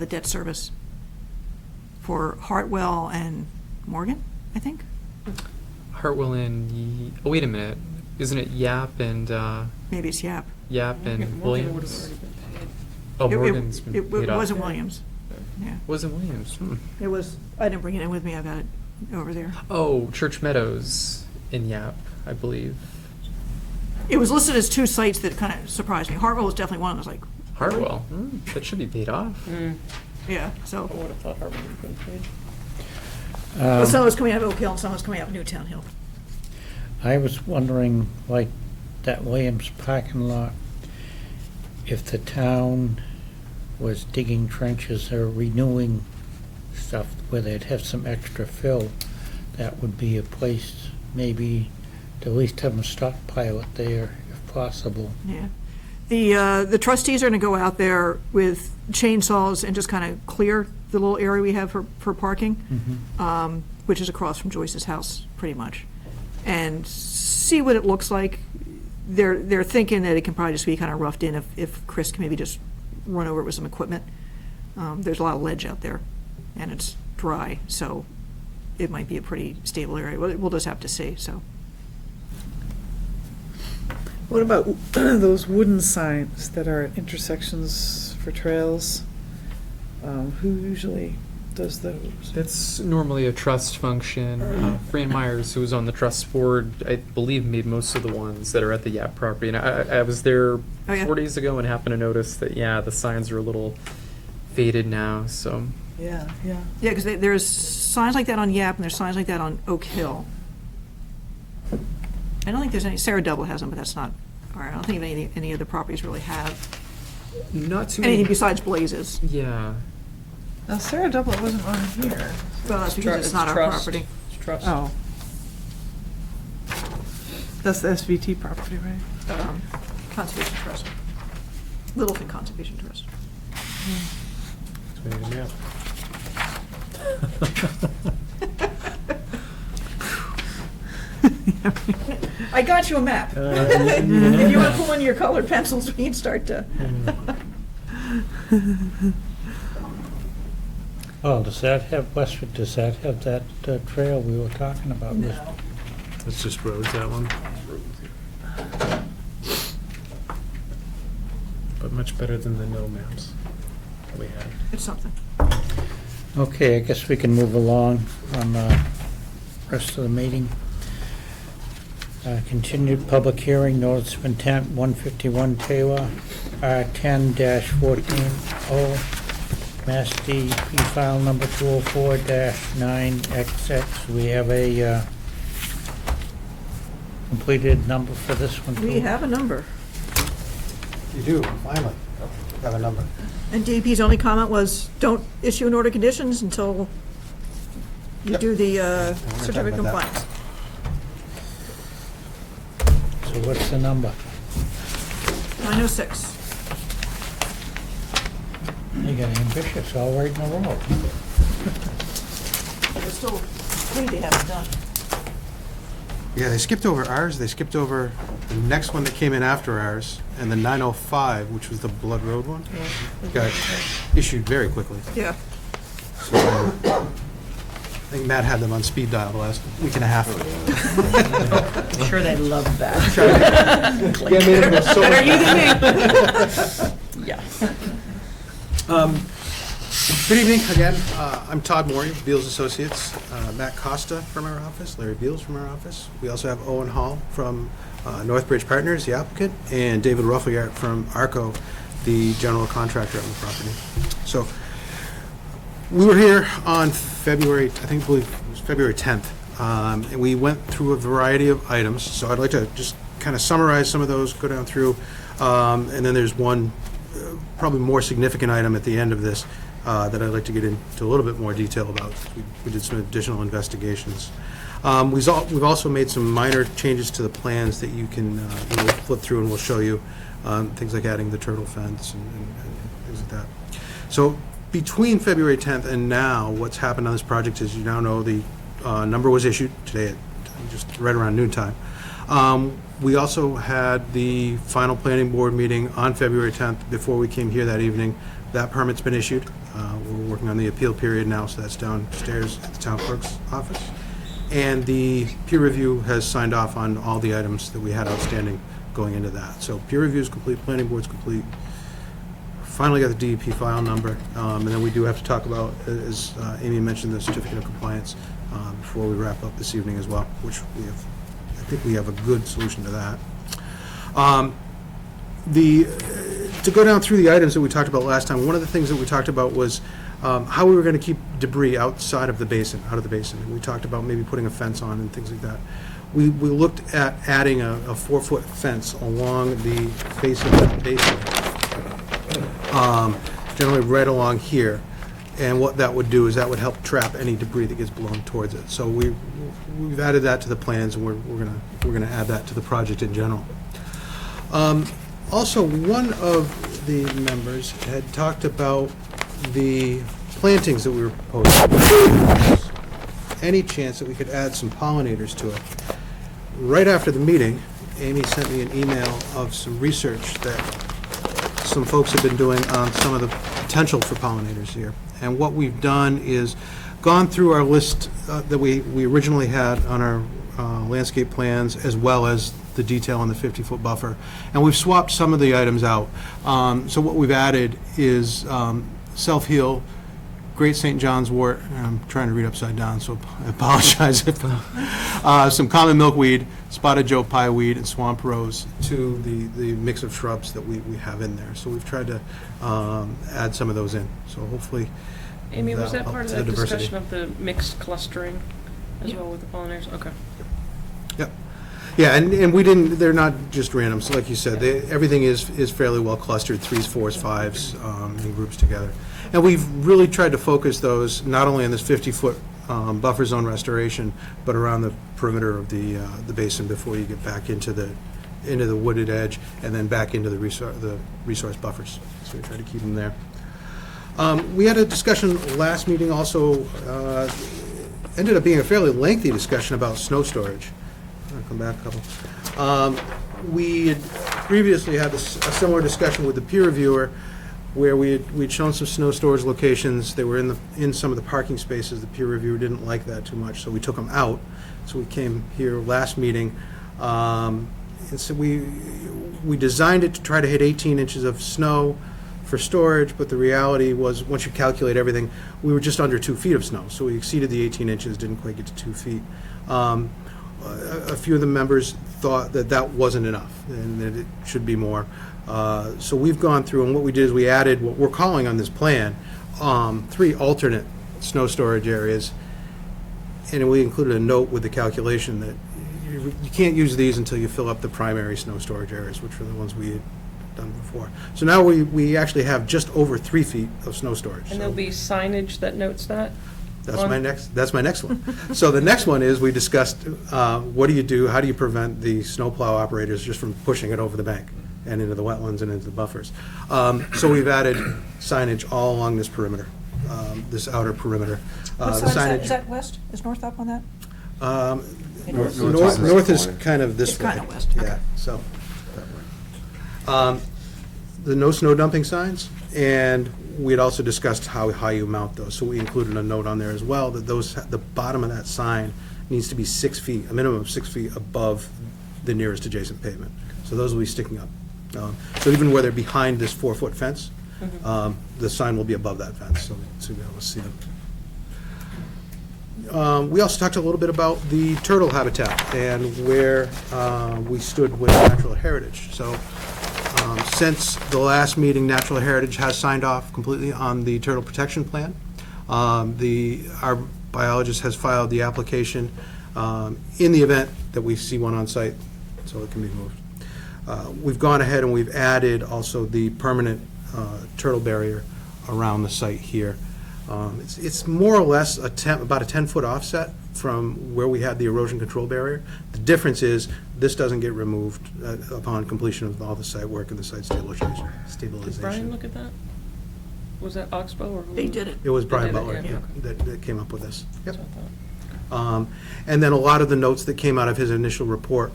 debt service for Hartwell and Morgan, I think. Hartwell and, oh, wait a minute. Isn't it Yap and, Maybe it's Yap. Yap and Morgan would've Williams? already been paid. Oh, It- Morgan's been It paid off. wasn't Williams. Yeah. Wasn't Williams. It was, I didn't bring it in with me, I've got it over there. Oh, Church Meadows in Yap, I believe. It was listed as two sites that kind of surprised me. Hartwell was definitely one, I was like, Hartwell. That should be paid off. yeah, so. I would have thought Harvard would have been paid. Well, some was coming out of Oak Hill and some was coming out of Newtown Hill. I was wondering, like, that Williams parking lot, if the town was digging trenches or renewing stuff where they'd have some extra fill, that would be a place maybe to at least have them stockpile it there if possible. Yeah. The trustees are gonna go out there with chainsaws and just kind of clear the little area we have for parking, which is across from Joyce's house, pretty much, and see what it looks like. They're thinking that it can probably just be kind of roughed in if Chris can maybe just run over it with some equipment. There's a lot of ledge out there, and it's dry, so it might be a pretty stable area. We'll just have to see, so. what about those wooden signs that are at intersections for trails? Who usually does those? That's normally a trust function. Fran Myers, who was on the trust board, I believe made most of the ones that are at the Yap property. And I was there Oh, yeah? 4 days ago and happened to notice that, yeah, the signs are a little faded now, so. Yeah, yeah. Yeah, because there's signs like that on Yap, and there's signs like that on Oak Hill. I don't think there's any, Sarah Double has them, but that's not, or I don't think any other properties really have Not too anything many. besides Blazes. Yeah. Now, Sarah Doublet wasn't on here. Well, that's because it's not our trust. property. It's trust. Oh. That's the SVT property, right? Conservation Trust. Littleton Conservation Trust. So we need a map. I got you a map. If you want to pull in your colored pencils, we can start to. Oh, does that have, Westford, does that have that trail we were talking about? No. It's just roads, that one. But much better than the no maps that we had. It's something. Okay, I guess we can move along on the rest of the meeting. Continued public hearing, notice of intent, 151 Taylor, R10-14O, Mass DEP file number 204-9XX. We have a completed number for this one, too. We have a number. You do, finally, have a number. And DEP's only comment was, don't issue an order of conditions until you Yep. do the we're certificate of talking about compliance. So what's the number? 906. You got ambitious, all right in a row. There's still 3 they haven't done. Yeah, they skipped over ours, they skipped over the next one that came in after ours, and the 905, which was the Blood Road one, got issued very quickly. Yeah. So, I think Matt had them on speed dial the last week and a half. I'm sure they love that. Better you than me. Yeah. Good evening again. I'm Todd Morey, Beals Associates. Matt Costa from our office, Larry Beals from our office. We also have Owen Hall from Northbridge Partners, the applicant, and David Ruffliart from ARCO, the general contractor on the property. So we were here on February, I believe it was February 10th, and we went through a variety of items. So I'd like to just kind of summarize some of those, go down through, and then there's one probably more significant item at the end of this that I'd like to get into a little bit more detail about. We did some additional investigations. We've also made some minor changes to the plans that you can we'll flip through and we'll show you, things like adding the turtle fence and things like that. So between February 10th and now, what's happened on this project is you now know the number was issued today at just right around noontime. We also had the final planning board meeting on February 10th before we came here that evening. That permit's been issued. We're working on the appeal period now, so that's downstairs at the town clerk's office. And the peer review has signed off on all the items that we had outstanding going into that. So peer review is complete, planning board's complete. Finally got the DEP file number, and then we do have to talk about, as Amy mentioned, the certificate of compliance before we wrap up this evening as well, which we have. I think we have a good solution to that. To go down through the items that we talked about last time, one of the things that we talked about was how we were going to keep debris outside of the basin, out of the basin. And we talked about maybe putting a fence on and things like that. We looked at adding a 4-foot fence along the base of the basin, generally right along here. And what that would do is that would help trap any debris that gets blown towards it. So we've added that to the plans, and we're gonna add that to the project in general. Also, one of the members had talked about the plantings that we were proposing. Any chance that we could add some pollinators to it? Right after the meeting, Amy sent me an email of some research that some folks have been doing on some of the potential for pollinators here. And what we've done is gone through our list that we originally had on our landscape plans, as well as the detail on the 50-foot buffer. And we've swapped some of the items out. So what we've added is self-heal, Great St. John's wort, I'm trying to read upside down, so I apologize if some common milkweed, spotted Joe pie weed, and swamp rose to the mix of shrubs that we have in there. So we've tried to add some of those in. So hopefully Amy, was that that'll part of help that the diversity. discussion of the mixed clustering as well with the pollinators? Okay. Yep. Yeah, and we didn't, they're not just random. So like you said, everything is fairly well clustered, 3s, 4s, 5s, in groups together. And we've really tried to focus those not only on this 50-foot buffer zone restoration, but around the perimeter of the basin before you get back into the wooded edge and then back into the resource buffers. So we try to keep them there. We had a discussion last meeting also, ended up being a fairly lengthy discussion about snow storage. I'll come back a couple. We had previously had a similar discussion with the peer reviewer where we'd shown some snow storage locations. They were in some of the parking spaces. The peer reviewer didn't like that too much, so we took them out. So we came here last meeting, and so we designed it to try to hit 18 inches of snow for storage, but the reality was once you calculate everything, we were just under 2 feet of snow. So we exceeded the 18 inches, didn't quite get to 2 feet. A few of the members thought that that wasn't enough and that it should be more. So we've gone through, and what we did is we added what we're calling on this plan 3 alternate snow storage areas, and we included a note with the calculation that you can't use these until you fill up the primary snow storage areas, which were the ones we had done before. So now we actually have just over 3 feet of snow storage. And there'll be signage that notes that? That's my next one. So the next one is, we discussed, what do you do, how do you prevent the snowplow operators just from pushing it over the bank and into the wetlands and into the buffers? So we've added signage all along this perimeter, this outer perimeter. What The side is that? signage- Is that west? Is north up on that? North is kind of this way. It's kind of west, okay. Yeah, so. The no snow dumping signs, and we had also discussed how high you mount those. So we included a note on there as well, that the bottom of that sign needs to be 6 feet, a minimum of 6 feet above the nearest adjacent pavement. So those will be sticking up. So even where they're behind this 4-foot fence, the sign will be above that fence, so you'll be able to see them. We also talked a little bit about the turtle habitat and where we stood with natural heritage. So since the last meeting, Natural Heritage has signed off completely on the turtle protection plan. Our biologist has filed the application in the event that we see one on site, so it can be moved. We've gone ahead and we've added also the permanent turtle barrier around the site here. It's more or less about a 10-foot offset from where we had the erosion control barrier. The difference is this doesn't get removed upon completion of all the site work and the site stabilization. Did Brian look at that? Was that Oxbow or who? They did it. It was Brian They did Butler it, yeah, okay. that came up with this. Yep. That's what I thought. And then a lot of the notes that came out of his initial report,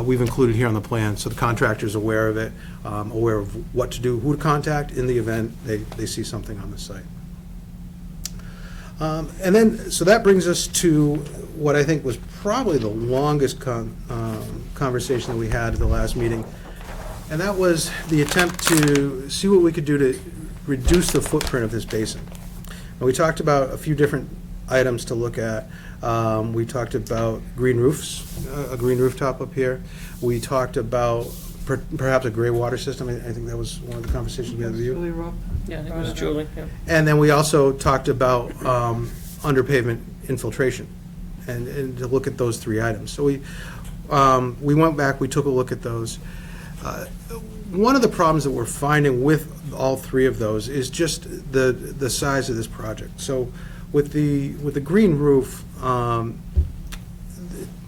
we've included here on the plan, so the contractor's aware of it, aware of what to do, who to contact in the event they see something on the site. And then, so that brings us to what I think was probably the longest conversation that we had at the last meeting, and that was the attempt to see what we could do to reduce the footprint of this basin. And we talked about a few different items to look at. We talked about green roofs, a green rooftop up here. We talked about perhaps a gray water system. I think that was one of the conversations we had with you. Yeah, I think it was Julie, yeah. And then we also talked about under pavement infiltration, and to look at those 3 items. So we went back, we took a look at those. One of the problems that we're finding with all 3 of those is just the size of this project. So with the green roof,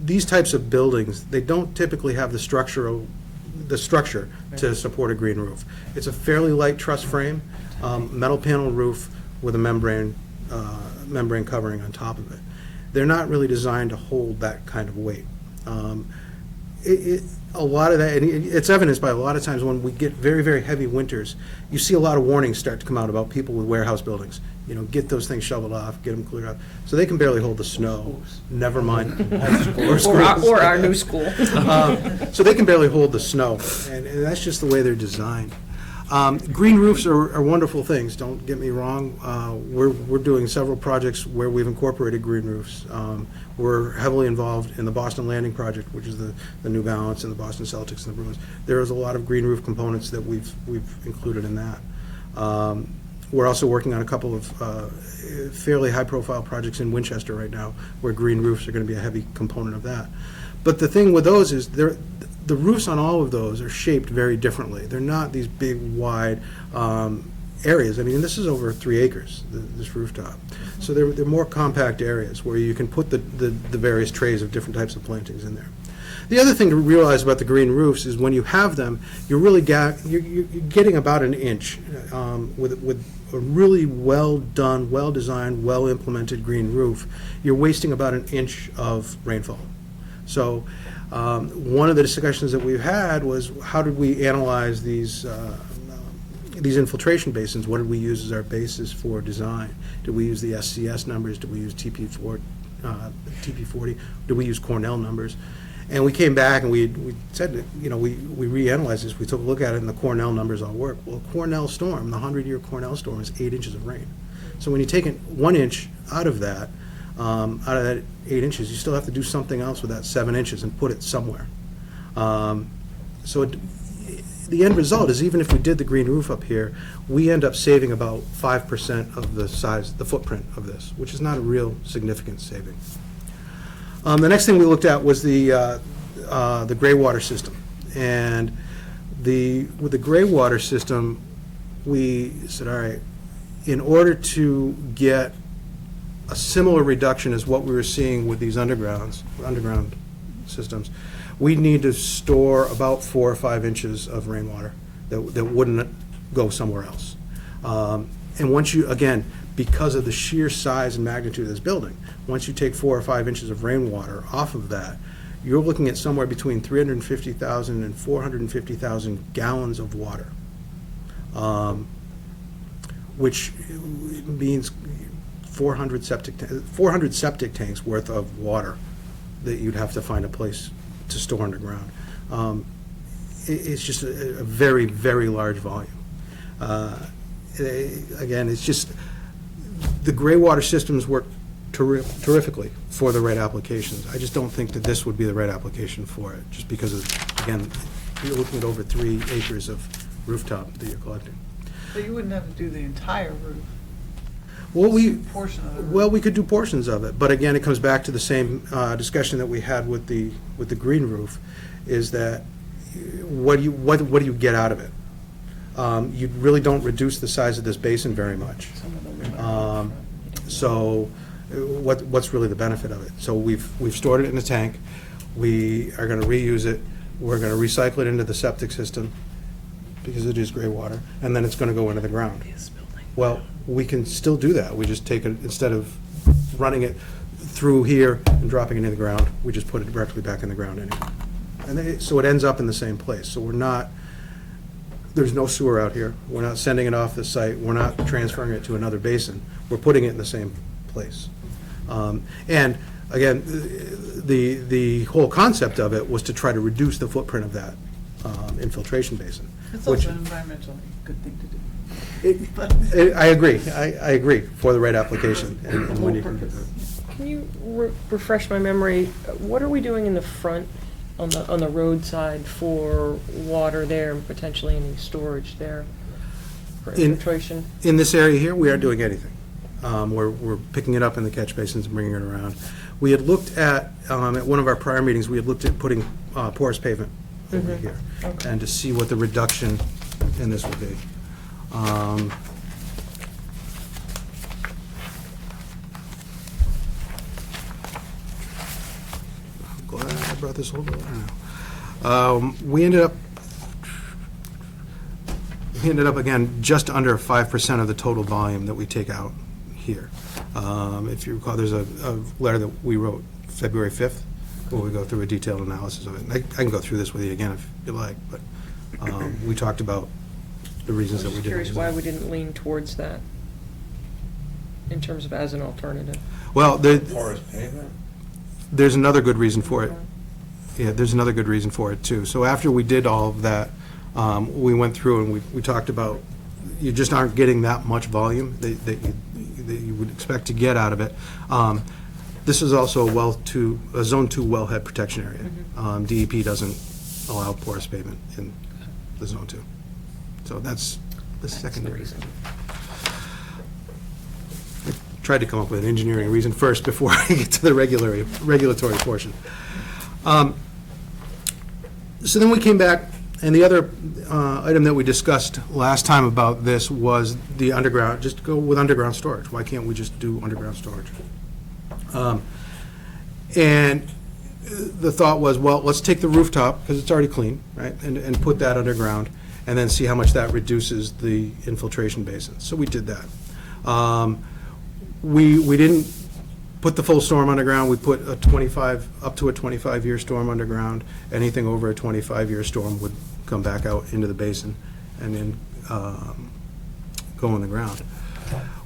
these types of buildings, they don't typically have the structure to support a green roof. It's a fairly light truss frame, metal panel roof with a membrane covering on top of it. They're not really designed to hold that kind of weight. A lot of that, and it's evidenced by a lot of times when we get very, very heavy winters, you see a lot of warnings start to come out about people with warehouse buildings. You know, get those things shoveled off, get them cleared up. So they can barely hold the snow, never mind. Or our new school. So they can barely hold the snow, and that's just the way they're designed. Green roofs are wonderful things, don't get me wrong. We're doing several projects where we've incorporated green roofs. We're heavily involved in the Boston Landing project, which is the New Balance and the Boston Celtics and the Bruins. There is a lot of green roof components that we've included in that. We're also working on a couple of fairly high-profile projects in Winchester right now, where green roofs are going to be a heavy component of that. But the thing with those is the roofs on all of those are shaped very differently. They're not these big, wide areas. I mean, this is over 3 acres, this rooftop. So they're more compact areas where you can put the various trays of different types of plantings in there. The other thing to realize about the green roofs is when you have them, you're really you're getting about an inch with a really well done, well designed, well implemented green roof. You're wasting about an inch of rainfall. So one of the discussions that we've had was, how did we analyze these infiltration basins? What did we use as our basis for design? Did we use the SCS numbers? Did we use TP40? Did we use Cornell numbers? And we came back and we said that, you know, we reanalyzed this. We took a look at it, and the Cornell numbers all work. Well, Cornell storm, the 100-year Cornell storm, is 8 inches of rain. So when you take 1 inch out of that 8 inches, you still have to do something else with that 7 inches and put it somewhere. So the end result is, even if we did the green roof up here, we end up saving about 5% of the size, the footprint of this, which is not a real significant saving. The next thing we looked at was the gray water system. And with the gray water system, we said, all right, in order to get a similar reduction as what we were seeing with these underground systems, we need to store about 4 or 5 inches of rainwater that wouldn't go somewhere else. And once you, again, because of the sheer size and magnitude of this building, once you take 4 or 5 inches of rainwater off of that, you're looking at somewhere between 350,000 and 450,000 gallons of water, which means 400 septic tanks worth of water that you'd have to find a place to store underground. It's just a very, very large volume. Again, it's just, the gray water systems work terrifically for the right applications. I just don't think that this would be the right application for it, just because of, again, you're looking at over 3 acres of rooftop that you're collecting. But you wouldn't have to do the entire roof. Well, Portion of the roof. well, we could do portions of it, but again, it comes back to the same discussion that we had with the green roof, is that what do you get out of it? You really don't reduce the size of this basin very much. So what's really the benefit of it? So we've stored it in a tank. We are going to reuse it. We're going to recycle it into the septic system, because it is gray water, and then it's going to go into the ground. Well, we can still do that. We just take it, instead of running it through here and dropping it in the ground, we just put it directly back in the ground anyway. And so it ends up in the same place. So we're not, there's no sewer out here. We're not sending it off the site. We're not transferring it to another basin. We're putting it in the same place. And again, the whole concept of it was to try to reduce the footprint of that infiltration basin. It's which- also an environmentally good thing to do. I agree. I agree, for the right application. And when you can do that. Can you refresh my memory? What are we doing in the front, on the roadside, for water there and potentially any storage there for infiltration? In this area here, we aren't doing anything. We're picking it up in the catch basins and bringing it around. We had looked at one of our prior meetings, we had looked at putting porous pavement over here, Okay. and to see what the reduction in this would be. I'm glad I brought this over. We ended up, again, just under 5% of the total volume that we take out here. If you recall, there's a letter that we wrote February 5th, where we go through a detailed analysis of it. And I can go through this with you again if you like, but we talked about the reasons that we I'm didn't. just curious why we didn't lean towards that in terms of as an alternative. Well, Porous pavement? there's another good reason for it. Yeah, there's another good reason for it, too. So after we did all of that, we went through and we talked about, you just aren't getting that much volume that you would expect to get out of it. This is also a Zone 2 wellhead protection area. DEP doesn't allow porous pavement in the Zone 2. So that's the secondary reason. I tried to come up with an engineering reason first before I get to the regulatory portion. So then we came back, and the other item that we discussed last time about this was the underground, just go with underground storage. Why can't we just do underground storage? And the thought was, well, let's take the rooftop, because it's already clean, right, and put that underground, and then see how much that reduces the infiltration basin. So we did that. We didn't put the full storm underground. We put up to a 25-year storm underground. Anything over a 25-year storm would come back out into the basin and then go in the ground.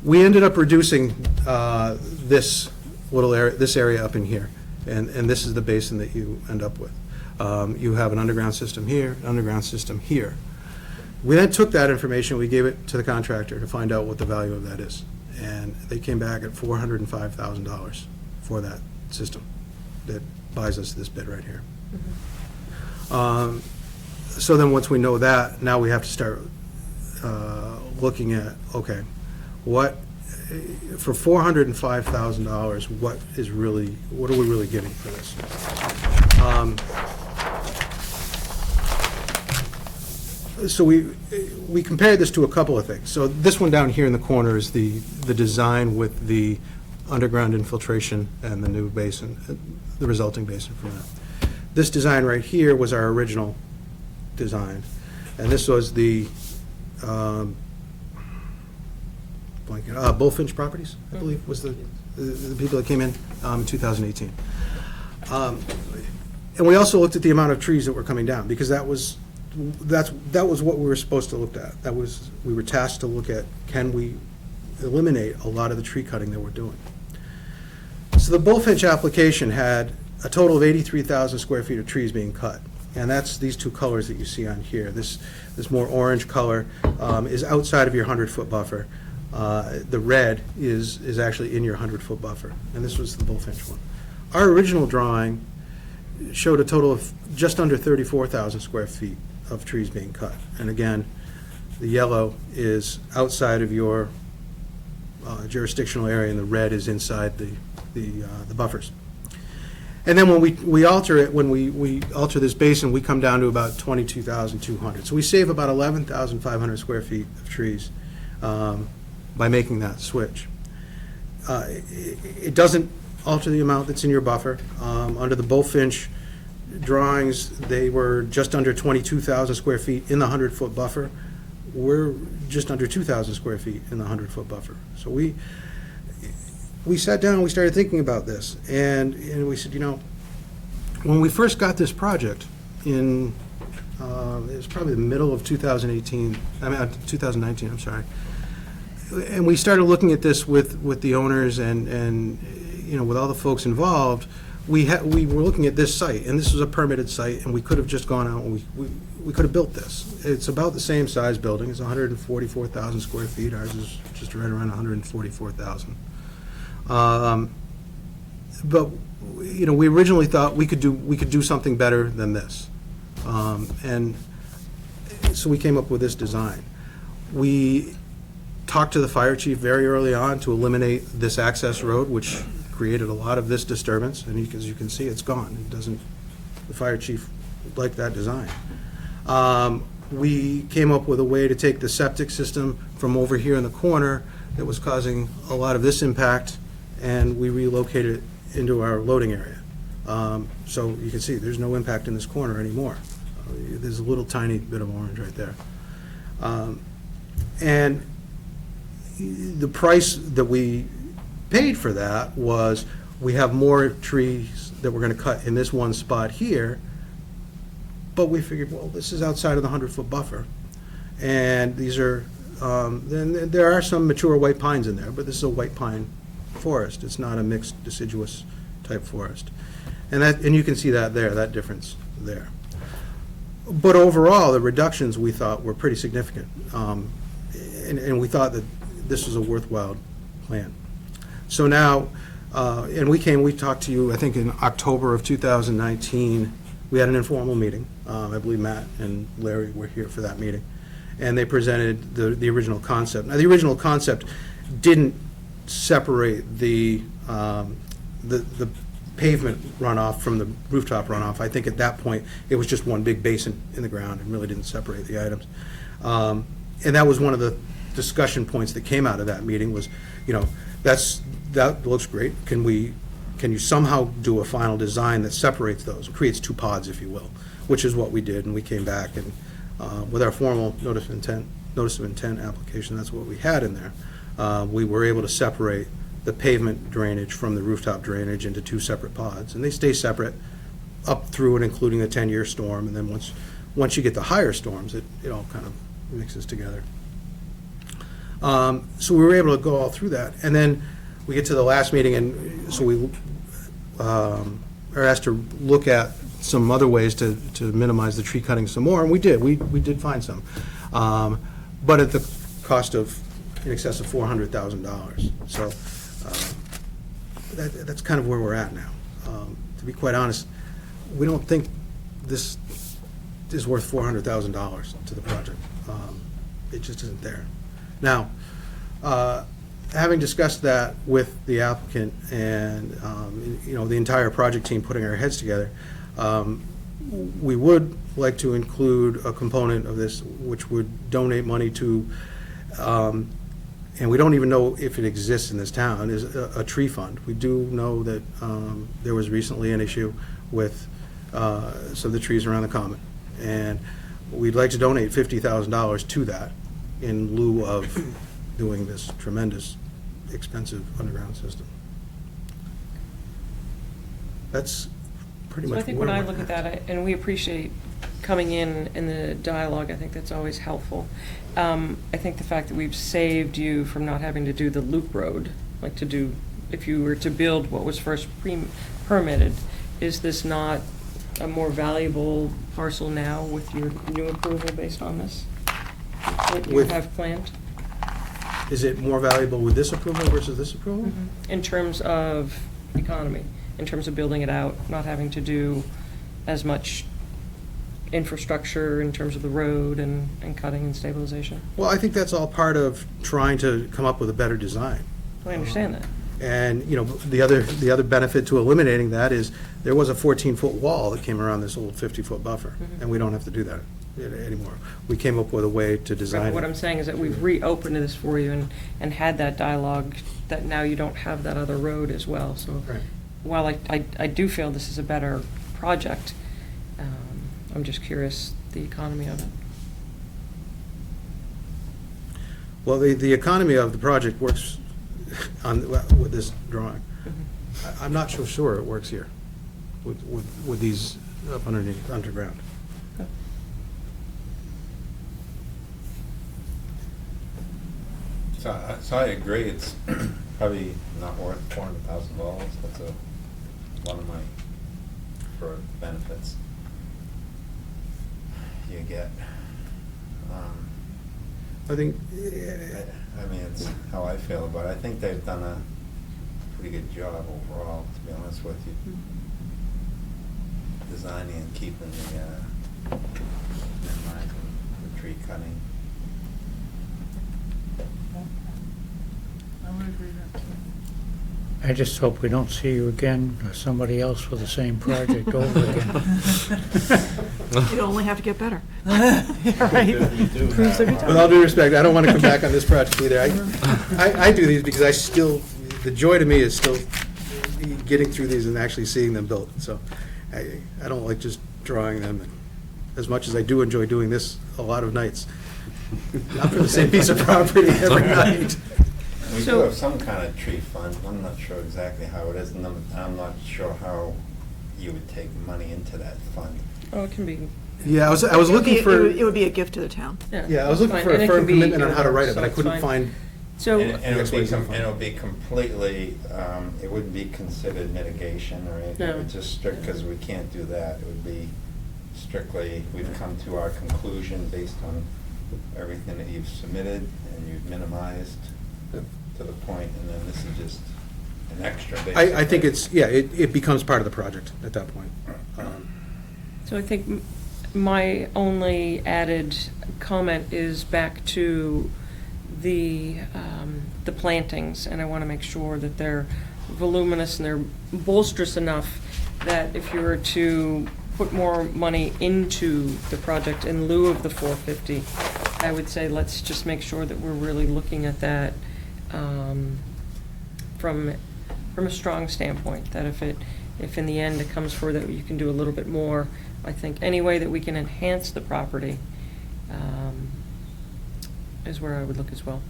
We ended up reducing this little area, this area up in here, and this is the basin that you end up with. You have an underground system here, an underground system here. We then took that information, we gave it to the contractor to find out what the value of that is. And they came back at $405,000 for that system that buys us this bid right here. So then, once we know that, now we have to start looking at, okay, what, for $405,000, what are we really getting for this? So we compared this to a couple of things. So this one down here in the corner is the design with the underground infiltration and the new basin, the resulting basin from that. This design right here was our original design, and this was the Bullfinch Properties, I believe, was the people that came in 2018. And we also looked at the amount of trees that were coming down, because that was what we were supposed to look at. We were tasked to look at, can we eliminate a lot of the tree cutting that we're doing? So the Bullfinch application had a total of 83,000 square feet of trees being cut. And that's these two colors that you see on here. This more orange color is outside of your 100-foot buffer. The red is actually in your 100-foot buffer. And this was the Bullfinch one. Our original drawing showed a total of just under 34,000 square feet of trees being cut. And again, the yellow is outside of your jurisdictional area, and the red is inside the buffers. And then when we alter it, when we alter this basin, we come down to about 22,200. So we save about 11,500 square feet of trees by making that switch. It doesn't alter the amount that's in your buffer. Under the Bullfinch drawings, they were just under 22,000 square feet in the 100-foot buffer. We're just under 2,000 square feet in the 100-foot buffer. So we sat down and we started thinking about this, and we said, when we first got this project in, it was probably the middle of 2019, I'm sorry, and we started looking at this with the owners and with all the folks involved. We were looking at this site, and this was a permitted site, and we could have just gone out and we could have built this. It's about the same size building. It's 144,000 square feet. Ours is just right around 144,000. But we originally thought we could do something better than this, and so we came up with this design. We talked to the fire chief very early on to eliminate this access road, which created a lot of this disturbance, and as you can see, it's gone. The fire chief liked that design. We came up with a way to take the septic system from over here in the corner that was causing a lot of this impact, and we relocated it into our loading area. So you can see there's no impact in this corner anymore. There's a little tiny bit of orange right there. And the price that we paid for that was, we have more trees that we're going to cut in this one spot here, but we figured, well, this is outside of the 100-foot buffer. And these are, then there are some mature white pines in there, but this is a white pine forest. It's not a mixed deciduous type forest. And you can see that there, that difference there. But overall, the reductions we thought were pretty significant. And we thought that this was a worthwhile plan. So now, and we talked to you, I think in October of 2019, we had an informal meeting. I believe Matt and Larry were here for that meeting. And they presented the original concept. Now, the original concept didn't separate the pavement runoff from the rooftop runoff. I think at that point, it was just one big basin in the ground and really didn't separate the items. And that was one of the discussion points that came out of that meeting was, that looks great. Can you somehow do a final design that separates those, creates two pods, if you will, which is what we did. And we came back and with our formal notice of intent application, that's what we had in there. We were able to separate the pavement drainage from the rooftop drainage into two separate pods, and they stay separate up through and including the 10-year storm. And then once you get the higher storms, it all kind of mixes together. So we were able to go all through that, and then we get to the last meeting, and so we are asked to look at some other ways to minimize the tree cutting some more, and we did. We did find some, but at the cost of in excess of $400,000. So that's kind of where we're at now. To be quite honest, we don't think this is worth $400,000 to the project. It just isn't there. Now, having discussed that with the applicant and, the entire project team putting our heads together, we would like to include a component of this which would donate money to, and we don't even know if it exists in this town, is a tree fund. We do know that there was recently an issue with some of the trees around the common, and we'd like to donate $50,000 to that in lieu of doing this tremendous, expensive underground system. That's pretty So much I think where when I we're look at that, and we appreciate coming in the dialogue, I think that's always helpful. I think the fact that we've saved you from not having to do the loop road, like to do, if you were to build what was first permitted, is this not a more valuable parcel now with your new approval based on this? What you With- have planned? Is it more valuable with this approval versus this approval? In terms of economy, in terms of building it out, not having to do as much infrastructure in terms of the road and cutting and stabilization? Well, I think that's all part of trying to come up with a better design. I understand that. And, the other benefit to eliminating that is there was a 14-foot wall that came around this old 50-foot buffer, and we don't have to do that anymore. We came up with a way to design What it. I'm saying is that we've reopened this for you and had that dialogue, that now you don't have that other road as well. So Right. while I do feel this is a better project, I'm just curious the economy of it. Well, the economy of the project works with this drawing. I'm not so sure it works here with these up underground. So I agree, it's probably not worth $400,000. That's a lot of money for benefits you get. I think, I mean, it's how I feel about it. I think they've done a pretty good job overall, to be honest with you. Designing and keeping minimizing the tree cutting. I would agree with that too. I just hope we don't see you again, or somebody else with the same project over again. You only have to get better. Right. Proves every time. with all due respect, I don't want to come back on this project either. I do these because the joy to me is still getting through these and actually seeing them built. So I don't like just drawing them, and as much as I do enjoy doing this a lot of nights. Not for the same piece of property every night. We do So- have some kind of tree fund. I'm not sure exactly how it is, and I'm not sure how you would take money into that fund. Oh, it can be, Yeah, I was looking for, It would be a gift to the town. yeah, I was looking fine. for And a it firm can be commitment on how to write earmarked, it, but I so couldn't it's fine. find. So, And Explanation. it'll be completely, it wouldn't be considered mitigation or anything. No. It's just strict, because we can't do that. It would be strictly, we've come to our conclusion based on everything that you've submitted and you've minimized to the point, and then this is just an extra, basically. I think it becomes part of the project at that point. so I think my only added comment is back to the plantings, and I want to make sure that they're voluminous and they're bolsterous enough that if you were to put more money into the project in lieu of the 450, I would say let's just make sure that we're really looking at that from a strong standpoint, that if in the end it comes forward that you can do a little bit more, I think any way that we can enhance the property is where I would look as well.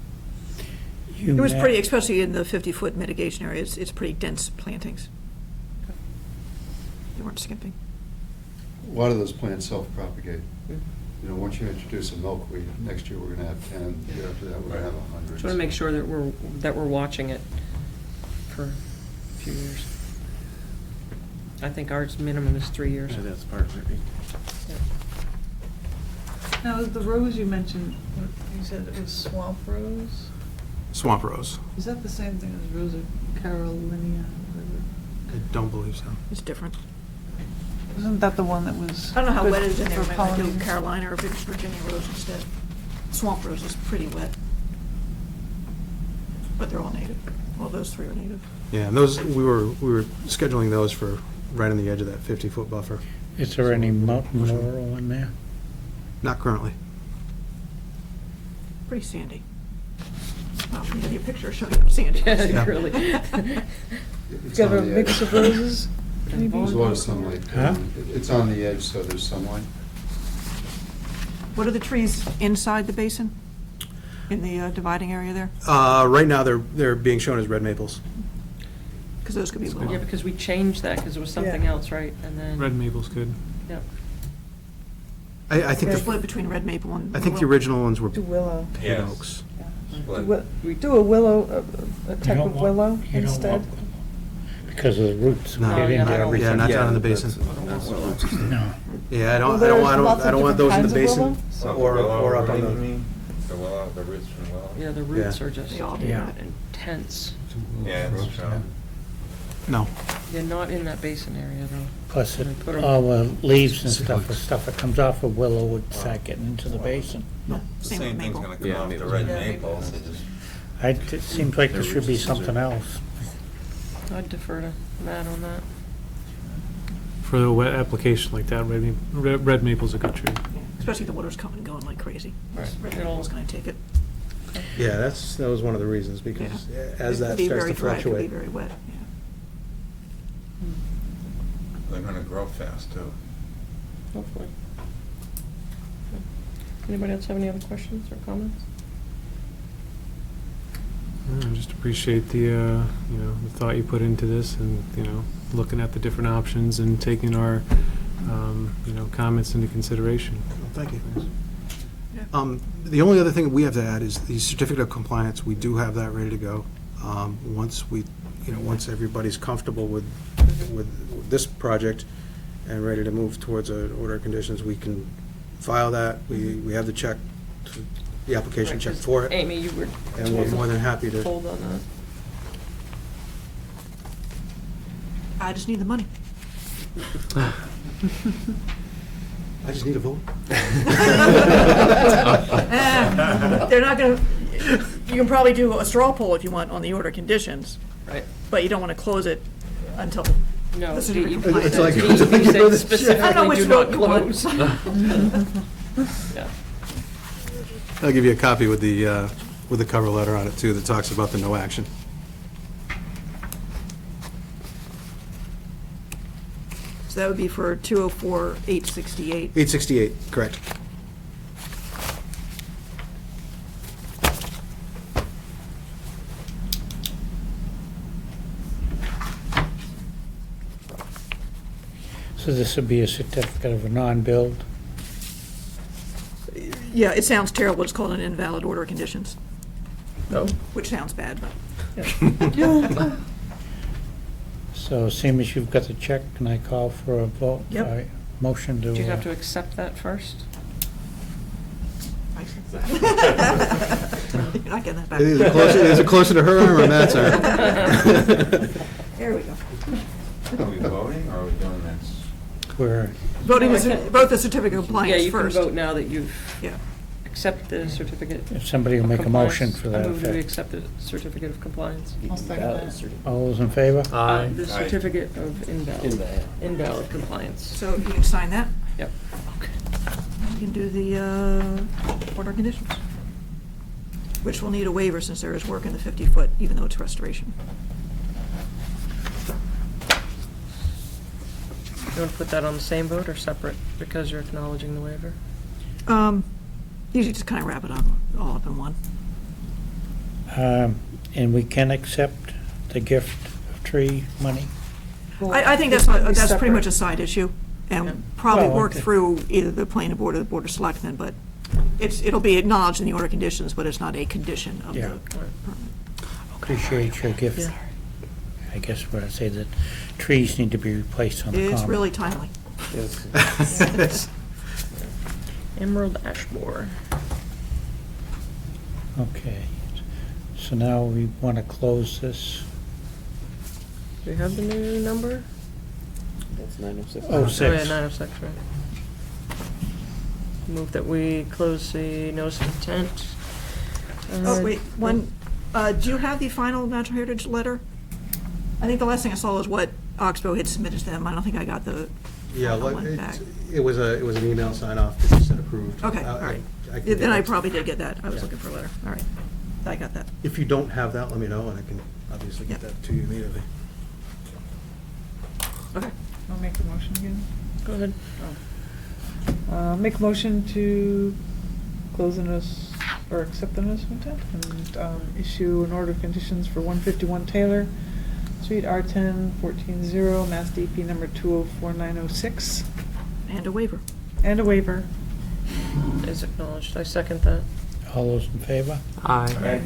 It was pretty, especially in the 50-foot mitigation area, it's pretty dense plantings. They weren't skimping. A lot of those plants self-propagate. Mhm. Once you introduce a milkweed, next year we're gonna have 10, the year after that we're gonna have 100. Just want to make sure that we're watching it for a few years. I think ours minimum is 3 years. Yeah, that's part of it. Now, the rose you mentioned, you said it was swamp rose? Swamp rose. Is that the same thing as Rosa Carolina? I don't believe so. It's different. Isn't that the one that was? I don't know how good wet it is in there, for maybe I do pollinators? Carolina or if it's Virginia rose instead. Swamp rose is pretty wet. But they're all native. Well, those three are native. Yeah, and those, we were scheduling those for right on the edge of that 50-foot buffer. Is there any mountain laurel in there? Not currently. Pretty sandy. Well, I'm gonna give you a picture showing you how sandy. it is. Yeah, really. It's You have a on the mix edge. of roses? maybe? There's a lot of sunlight. Huh? It's on the edge, so there's sunlight. What are the trees inside the basin? In the dividing area there? Right now, they're being shown as red maples. Because those could be Yeah, willow. because we changed that because it was something Yeah. else, right? And then. Red maple's good. Yep. I think They're the, split between red maple and I think the willow. original ones were Do willow. pin Yes. oaks. Do a willow, a You type don't of want- willow you don't instead? want willow, because of the roots No. get yeah, into I don't- everything. Yeah, not down in the that's- basin. No. Yeah, I Well, don't there's want lots of those in the different kinds basin of or up on You the. mean? The willow, the roots from willow? Yeah, the roots Yeah. are just They all do Yeah. that. intense. Yeah, it's true. No. They're not in that basin area though. Plus, They put 'em- all the leaves and stuff that comes off of willow would start getting into the basin. No, The same same with thing's maple. gonna come Yeah, off the maple's red good. maples, it just. It seems like there should be something else. I'd defer to Matt on that. For a wet application like that, red maple's a good tree. Yeah, especially the water's coming and going like crazy. Right. Red It'll- maple's gonna take it. Yeah, that was one of the reasons, because Yeah. as It that could be starts very to dry, it could be fluctuate. very wet, yeah. They're gonna grow fast too. Hopefully. Anybody else have any other questions or comments? I just appreciate the thought you put into this and, looking at the different options and taking our, comments into consideration. Well, thank you. Thanks. The only other thing we have to add is the certificate of compliance. We do have that ready to go. Once everybody's comfortable with this project and ready to move towards an order of conditions, we can file that. We have the check, the application Right, check 'cause for it, Amy, you were and we're more than happy to. told on that. I just need the money. I just need a vote. They're not gonna, you can probably do a straw poll if you want on the order conditions, Right. but you don't wanna close it until No, the certificate you- of compliance. It's like- he it's like said you're the- specifically I don't know which do not vote you want. close. Yeah. I'll give you a copy with the cover letter on it too, that talks about the no action. So that would be for 204-868. 868, correct. So this would be a certificate of a non-build? Yeah, it sounds terrible, it's called an invalid order of conditions, No. which sounds bad, but. So, seeing as you've got the check, can I call for a vote? Yep. All right, motion to. Do you have to accept that first? You're not getting that back. Is it closer to her arm or Matt's arm? There we go. Are we voting or are we doing this? We're, Voting No, is, I can't- vote the certificate of Yeah, compliance you can first. vote now that you've Yeah. accepted the certificate. if somebody will of make a motion compliance. for that I move that we effect. accept the certificate of compliance. All those in favor? The Aye. certificate of invalid compliance. So you can sign that, Yep. you can do the order of conditions, which will need a waiver since there is work in the 50-foot, even though it's restoration. You want to put that on the same vote or separate because you're acknowledging the waiver? Usually just kind of wrap it up, all up in one. And we can accept the gift of tree money? I think that's pretty much a side issue, Yeah. and probably Well, work okay. through either the planning board or the board of selectmen, but it'll be acknowledged in the order of conditions, but it's not a condition of the Yeah. permit. Appreciate your gift. Yeah. I guess what I say that trees need to be replaced on the common. It's really timely. Emerald ash borer. Okay, so now we want to close this. Do you have the new number? That's 9:06. Oh, Oh, six. yeah, 9:06, right. Move that we close the notice of intent. Oh, wait, do you have the final natural heritage letter? I think the last thing I saw was what Oxbow had submitted to them. I don't think I got the Yeah, final like, one back. it was an email sign off that just said approved. Okay, all right. can Then get I that. probably did get that. I was looking for a letter. All right. I got that. If you don't have that, let me know, and I can obviously get Yep. that to you immediately. Okay. I'll make the motion again. Go ahead. Make a motion to close the notice, or accept the notice of intent, and issue an order of conditions for 151 Taylor Street, R10 14-0, Mass DP number 204906, And a waiver. and a waiver. Is acknowledged. I second that. All those in favor? Aye.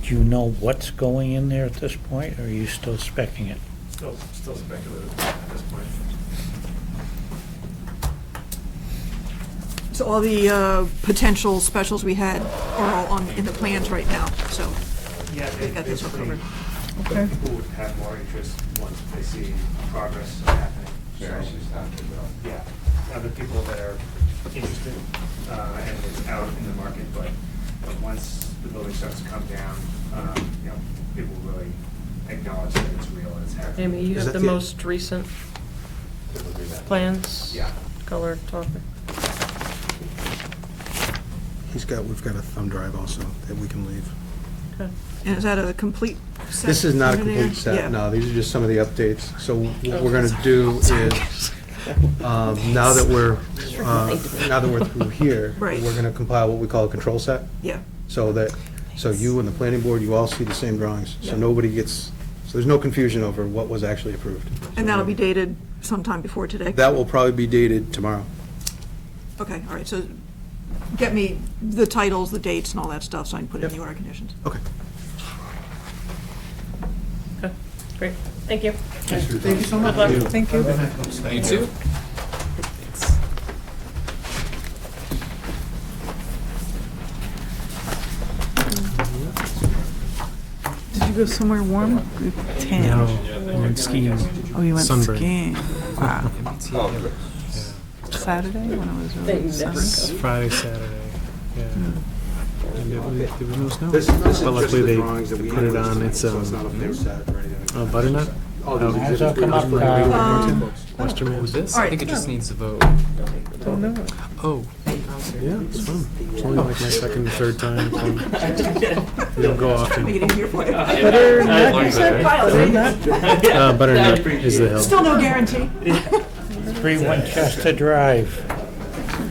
Do you know what's going in there at this point, or are you still specking it? Still speculative at this point. So all the potential specials we had are all in the plans right now, so Yeah, we got this all covered. Okay. People would have more interest once they see progress happening. Yeah, she's not too well. Yeah, other people that are interested, and it's out in the market, but once the building starts to come down, people really acknowledge that it's real and it's happening. Amy, you Is have that the the- most recent plans? Yeah. Color topic. We've got a thumb drive also that we can leave. Okay. And is that a complete set? This is not a under there? complete set, Yeah. no, these are just some of the updates. So what we're gonna do is, now that we're through here, Right. we're gonna compile what we call a control set, Yeah. so you and the planning board, you all see the same drawings, so so there's no confusion over what was actually approved. And that'll be dated sometime before today? That will probably be dated tomorrow. Okay, all right, so get me the titles, the dates, and all that stuff, so I can put it in the Yep. order of conditions. Okay. Okay, great. Thank you. Thank you so much. Thank you. You too? Did you go somewhere warm? Tan. No, I went skiing. Oh, you went Sunburn. skiing. Wow. Saturday when it was They really never sunny? go. Friday, Saturday, yeah. And there was no snow. This is But just luckily the they drawings that we put it had, on, it's, so it's not a full set or anything. butternut? All these Oh, exhibits How's that come up, we have. Western Mass. With this, All I right. think it just needs a vote. Don't know it. Oh. Yeah, it's fun. It's only like my second or third time. So we don't go often. Make it easier for you. Butternut, you said? Butternut? Butternut is the hill. Still no guarantee. 3 Winchester Drive.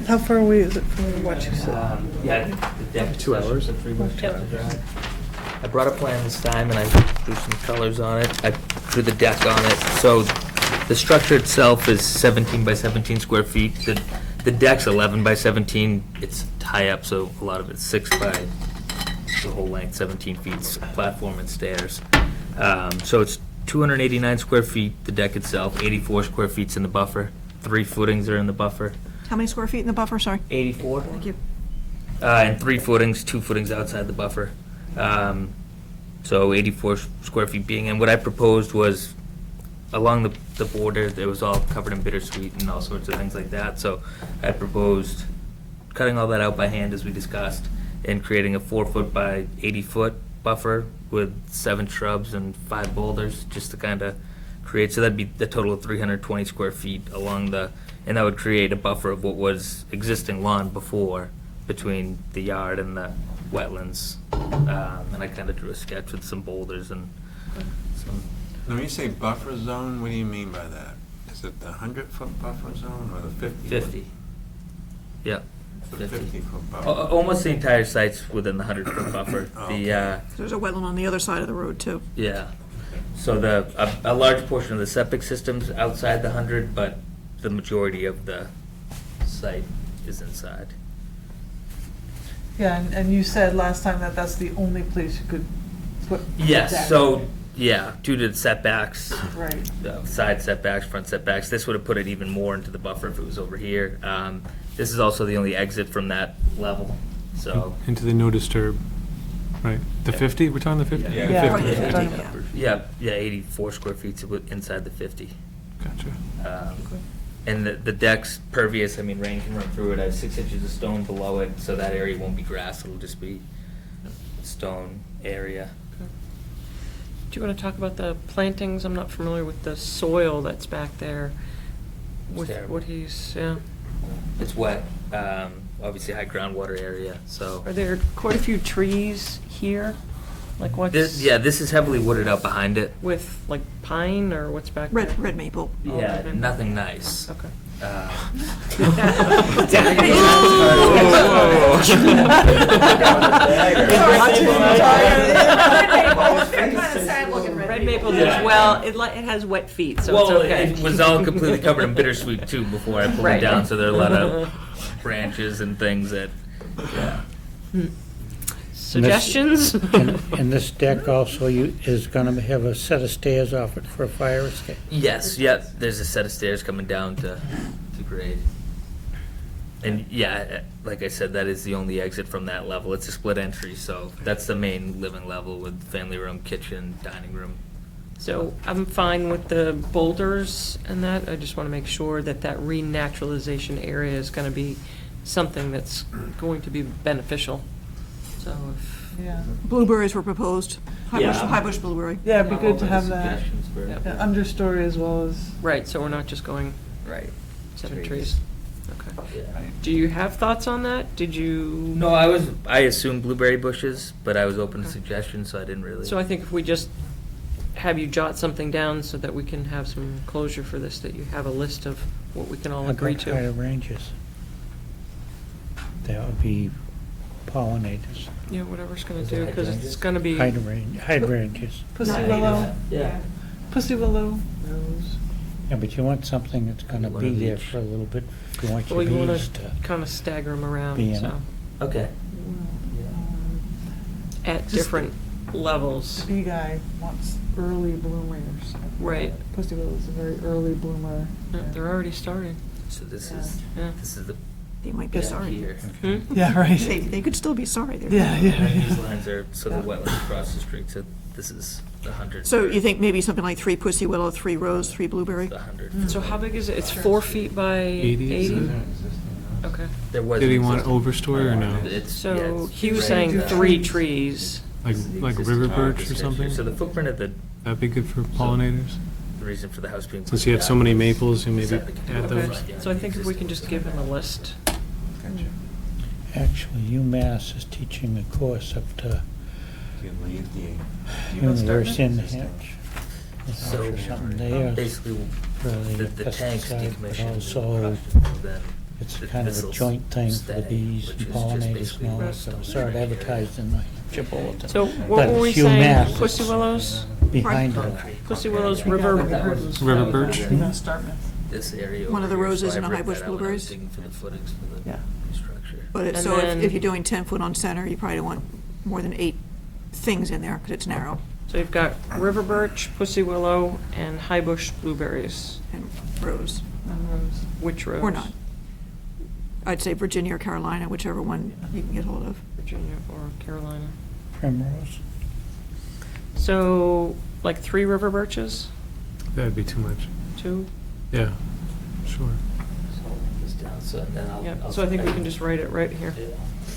How far away is it from what you said? Yeah, the deck. 2 hours. I brought a plan this time and I drew some colors on it. I drew the deck on it. So the structure itself is 17 by 17 square feet. The deck's 11 by 17. It's high up, so a lot of it's 6 by the whole length, 17 feet, platform and stairs. So it's 289 square feet, the deck itself, 84 square feet's in the buffer. 3 footings are in the buffer. How many square feet in the buffer, sorry? 84. Thank you. And 3 footings, 2 footings outside the buffer. So 84 square feet being, and what I proposed was along the border, it was all covered in bittersweet and all sorts of things like that. So I proposed cutting all that out by hand as we discussed and creating a 4-foot by 80-foot buffer with 7 shrubs and 5 boulders just to kind of create, so that'd be the total of 320 square feet along and that would create a buffer of what was existing lawn before between the yard and the wetlands. And I kind of drew a sketch with some boulders and some. Now, when you say buffer zone, what do you mean by that? Is it the 100-foot buffer zone or the 50? 50. Yep. The 50-foot buffer. Almost the entire site's within the 100-foot buffer. There's a wetland on the other side of the road, too. Yeah. So a large portion of the septic system's outside the 100, but the majority of the site is inside. Yeah, and you said last time that that's the only place you could put. Yes, deck. so, yeah, due to the setbacks, Right. side setbacks, front setbacks, this would have put it even more into the buffer if it was over here. This is also the only exit from that level, so. Into the no disturb. Right, the 50, we're talking the 50? Yeah. Yeah. 50. Yeah. Yeah, 84 square feet inside the 50. Gotcha. And the deck's pervious, I mean, rain can run through it. I have 6 inches of stone below it, so that area won't be grass, it'll just be stone area. Do you want to talk about the plantings? I'm not familiar with the soil that's back there. With terrible. what he's, yeah. It's wet, obviously high groundwater area, so. Are there quite a few trees here? Like what's? This is heavily wooded out behind it. With like pine or what's back there? Red maple. Oh, Yeah, okay. nothing nice. Okay. Red maple does well. It has wet feet, so it's Well, okay. it was all completely covered in bittersweet too before I pulled Right. it down, so there are a lot of branches and things that, yeah. Suggestions? And this deck also is going to have a set of stairs off it for a fire escape. Yes, yep, there's a set of stairs coming down to grade. And yeah, like I said, that is the only exit from that level. It's a split entry, so that's the main living level with family room, kitchen, dining room. So I'm fine with the boulders and that. I just want to make sure that that renaturalization area is going to be something that's going to be beneficial. So if, Yeah. Blueberries were proposed, Yeah. high bush blueberry. Yeah, it'd be I'm good to open have that suggestions for- Yep. understory as well as. right, so we're not just going Right. 7 Trees. trees. Okay. Yeah. Do you have thoughts on that? Did you? No, I assumed blueberry bushes, but I was open to suggestions, so I didn't really. So I think if we just have you jot something down so that we can have some closure for this, that you have a list of what we can all How agree about to. hydrangeas? That would be pollinators. Yeah, whatever's gonna Is it do, because it's hydrangeas? gonna be, Hydrangeas. Pussy Not willow. native. Yeah. Pussy willow. Rose. Yeah, but you want something that's going to One be of there each. for a little bit. If you want well, your you wanna bees to kind of stagger them around, be in so, it. Okay. at Just different levels. The bee guy wants early bloomers. Right. Pussy willow is a very early bloomer. Yeah, they're already starting. So this Yeah. is Yeah. this is the They might be Yeah. sorry. here. Hmm? Yeah, right. They could still be sorry. They're- Yeah, yeah, And these yeah. lines are so the wetlands across the street. So this is the 100. So you think maybe something like 3 pussy willow, 3 rose, 3 blueberry? The 100. So how big is it? It's 4 feet by 80, 80? is it? Okay. There was. Did he an want existing- overstory or no? It's, So yeah, it's he was right saying there. 3 trees. Like Existing river power birch or district. something? So the footprint of the That'd be good for pollinators? reason for the house being. Since you have so many maples, you maybe Septic add to the those. front yard, So I think if we can existing just give him a list. Actually, UMass is teaching a course up to You leave the. University in New Hampshire. So Or something there basically, for the the tanks pesticide, but decommissioned. also then it's the kind of a thistles joint thing for the stay, bees which and is just pollinators basically and all that rest stuff. on the Saw it area. advertised in the Hampshire Bulletin. So what But were we it's saying? UMass. Pussy willows? Behind it. Concrete. Pussy willows, Yeah, river. that was- River that was birch? the- Gonna start with. This area. One of over the here, roses so I and a ripped high bush that out when I was blueberries? digging for the footings for the Yeah. structure. But And so then- if you're doing 10 foot on center, you probably don't want more than 8 things in there because it's narrow. So you've got river birch, pussy willow, and high bush blueberries. And rose, And rose. Which rose? or not. I'd say Virginia or Carolina, whichever one you can get hold of. Virginia or Carolina. Primrose. So, like 3 river birches? That'd be too much. 2? Yeah, sure. This down, so then I'll. Yeah, I'll- so I think we can just write it right here. Yeah.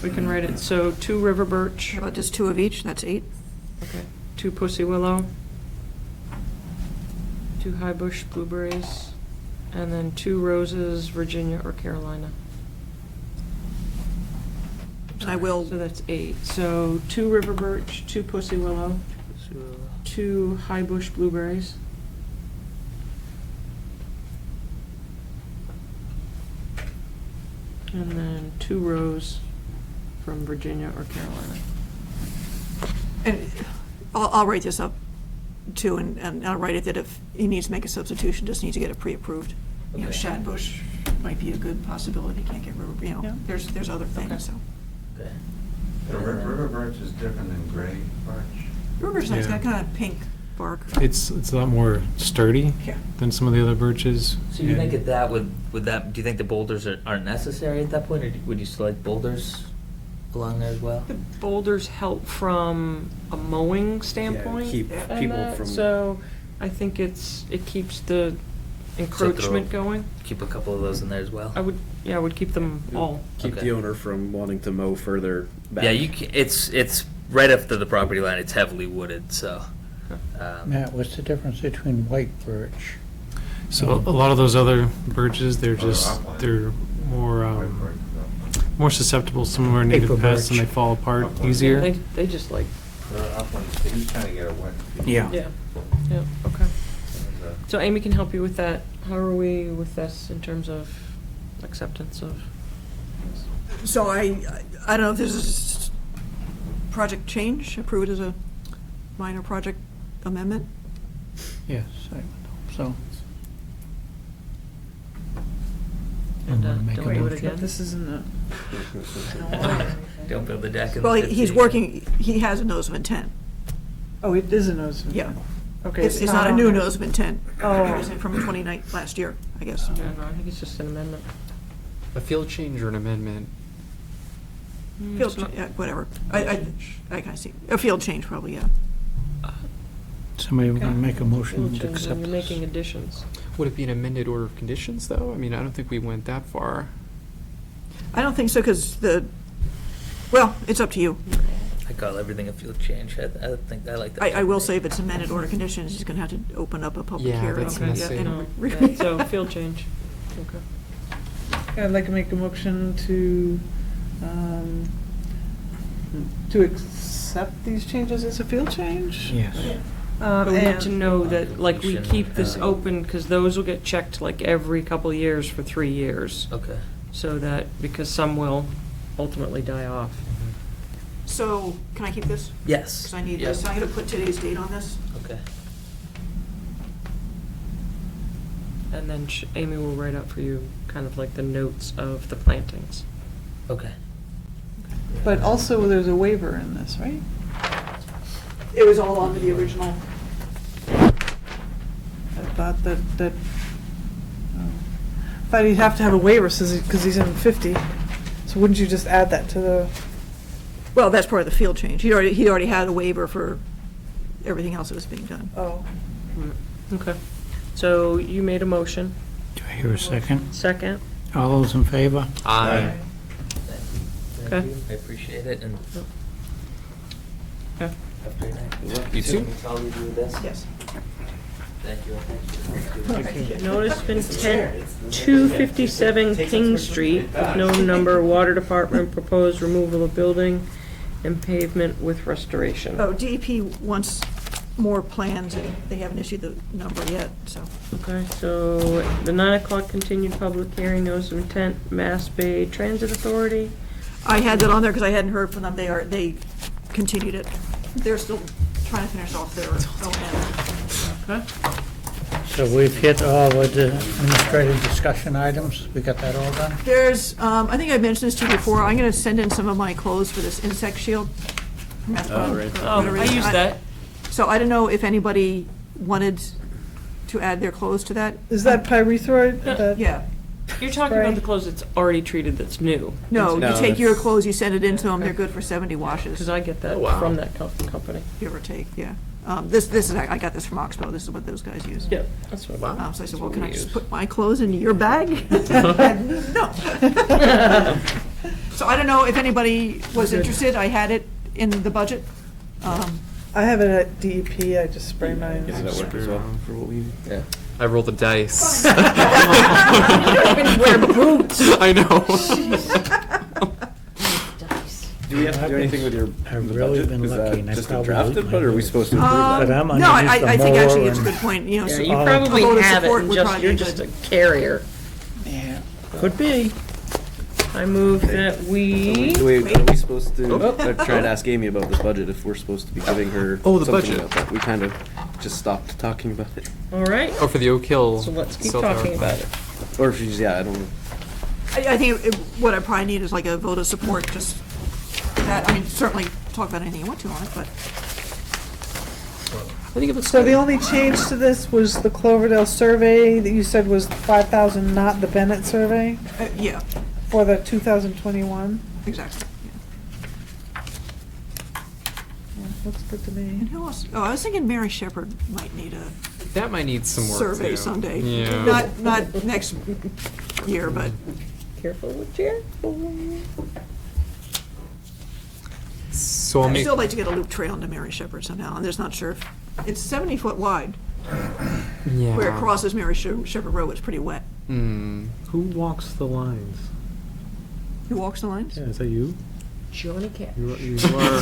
We can write it, so 2 river birch, How about just 2 of each? That's 8. okay, 2 pussy willow, 2 high bush blueberries, and then 2 roses, Virginia or Carolina. And I will, So that's 8. So 2 river birch, 2 pussy willow, 2 high bush blueberries. And then 2 rose from Virginia or Carolina. and I'll write this up too, and I'll write it that if he needs to make a substitution, just needs to get it pre-approved. You know, Okay. shad bush might be a good possibility, can't get river, you Yeah. know, there's other things, so. Okay. The river birch is different than gray birch. River's nice, Yeah. got kind of pink bark. It's a lot more sturdy Yeah. than some of the other birches. So you and- think at that, would that, do you think the boulders aren't necessary at that point, or would you still like boulders? along there as well. The boulders help from a mowing standpoint. keep and people that, from- So I think it keeps the encroachment going. Keep a couple of those in there as well. I would keep them all. Keep Okay. the owner from wanting to mow further back. Yeah, it's right up to the property line. It's heavily wooded, so. Matt, what's the difference between white birch? So a lot of those other birches, they're Or just, upland. they're more susceptible to some of our native Paper pests, and birch. they fall apart Upland. easier. They just like, Uplands, they just kind of get a wet feel. Yeah. yeah, okay. There's So Amy can help you with that. How are we with this in terms of acceptance of? So I don't know if this is project change, approve it as a minor project amendment? Yes, I would hope so. And, wanna make don't a do it motion? again? This isn't a. Don't build the deck. in Well, the he's 50s. working, he has a notice of intent. Oh, it is a notice of Yeah. intent. Okay. It's not a new on- notice of intent. Oh. It was from 29 last year, I guess. Yeah, no, I think it's just an amendment. A field change or an amendment? Field, yeah, whatever. I kind of see, a field change probably, yeah. Somebody want to make a Field motion to change, accept and you're making this? additions. Would it be an amended order of conditions, though? I mean, I don't think we went that far. I don't think so, because well, it's up to you. I call everything a field change. I think I like that. I will say if it's amended order conditions, he's gonna have to open up a public Yeah, hearing. that's Okay, messy. yeah, and no, re- yeah, so field change, okay. I'd like to make a motion to accept these changes as a field change. Yes. But we need to And know that, like, we Shouldn't keep this have- open, because those will get checked like every couple of years for 3 years. Okay. So that, because some will ultimately die off. So, can I keep this? Yes. Because I need Yep. this, I'm gonna put today's date on this. Okay. And then Amy will write up for you kind of like the notes of the plantings. Okay. But also, there's a waiver in this, right? It was all on the original. I thought that thought he'd have to have a waiver, because he's in 50. So wouldn't you just add that to the? Well, that's part of the field change. He already had a waiver for everything else that was being done. Oh. Okay. So you made a motion. Do I hear a second? Second? All those in favor? Aye. Thank Okay. you. I appreciate it, and Okay. have a great night. You too. That's all we do with this? Yes. Thank you. Thank you. Notice of intent, 257 King Street, unknown number, Water Department, proposed removal of building and pavement with restoration. Oh, DEP wants more plans, and they haven't issued the number yet, so. Okay, so the 9 o'clock continued public hearing, notice of intent, Mass Bay Transit Authority. I had that on there because I hadn't heard from them. They continued it. They're still trying to finish off their O&M. Okay. So we've hit all of the administrative discussion items. We got that all done? There's, I think I mentioned this to you before, I'm gonna send in some of my clothes for this insect shield. Oh, right. Oh, I used that. So I don't know if anybody wanted to add their clothes to that. Is that pyrethroid? That- Yeah. You're talking about the clothes that's already treated that's new. No, No, you take your that's- clothes, you send it into them, they're good for 70 washes, Because I get that Oh, wow. from that company. give or take, yeah. This is, I got this from Oxbow, this is what those guys use. Yep, that's what. Wow. So I said, That's well, what can we I just use. put my clothes into your bag? No. So I don't know if anybody was interested, I had it in the budget. I have it at DEP, I just spray mine. Does that work as well for what we? Yeah. I rolled the dice. You don't even wear boots. I know. Do we have to do anything with your I've the really budget? been Is lucky, that and I just a probably drafted leave my budget, or are we boots. supposed to approve that? But I'm No, underneath I the think actually mower it's a and- good point, you know. Yeah, so you Oh. probably a vote of have it, support and would just, probably you're be just a good. carrier. Yeah, could be. I move that we. Are we supposed to, Oh. I'm trying to ask Amy about this budget, if we're supposed to be giving her Oh, the something budget. about that. We kind of just stopped talking about it. All right, Oh, for the Oak Hill. so let's keep cell tower. talking about it. Or if she's, yeah, I don't know. I think what I probably need is like a vote of support, just that, I mean, certainly talk about anything you want to on it, but. I think it looks So the good. only change to this was the Cloverdale survey that you said was 5,000, not the Bennett survey Yeah, for the 2021? exactly. looks good to me. And who else? Oh, I was thinking Mary Shepherd might need a That might need some work survey too. someday. Yeah. Not next year, but Careful with chair. So I'll I'd make. still like to get a loop trail into Mary Shepherd somehow. I'm just not sure if, it's 70 foot wide. Yeah. Where it crosses Mary Shepherd Road, it's pretty wet. Who walks the lines? Who walks the lines? Yeah, is that you? Johnny Cash. You are.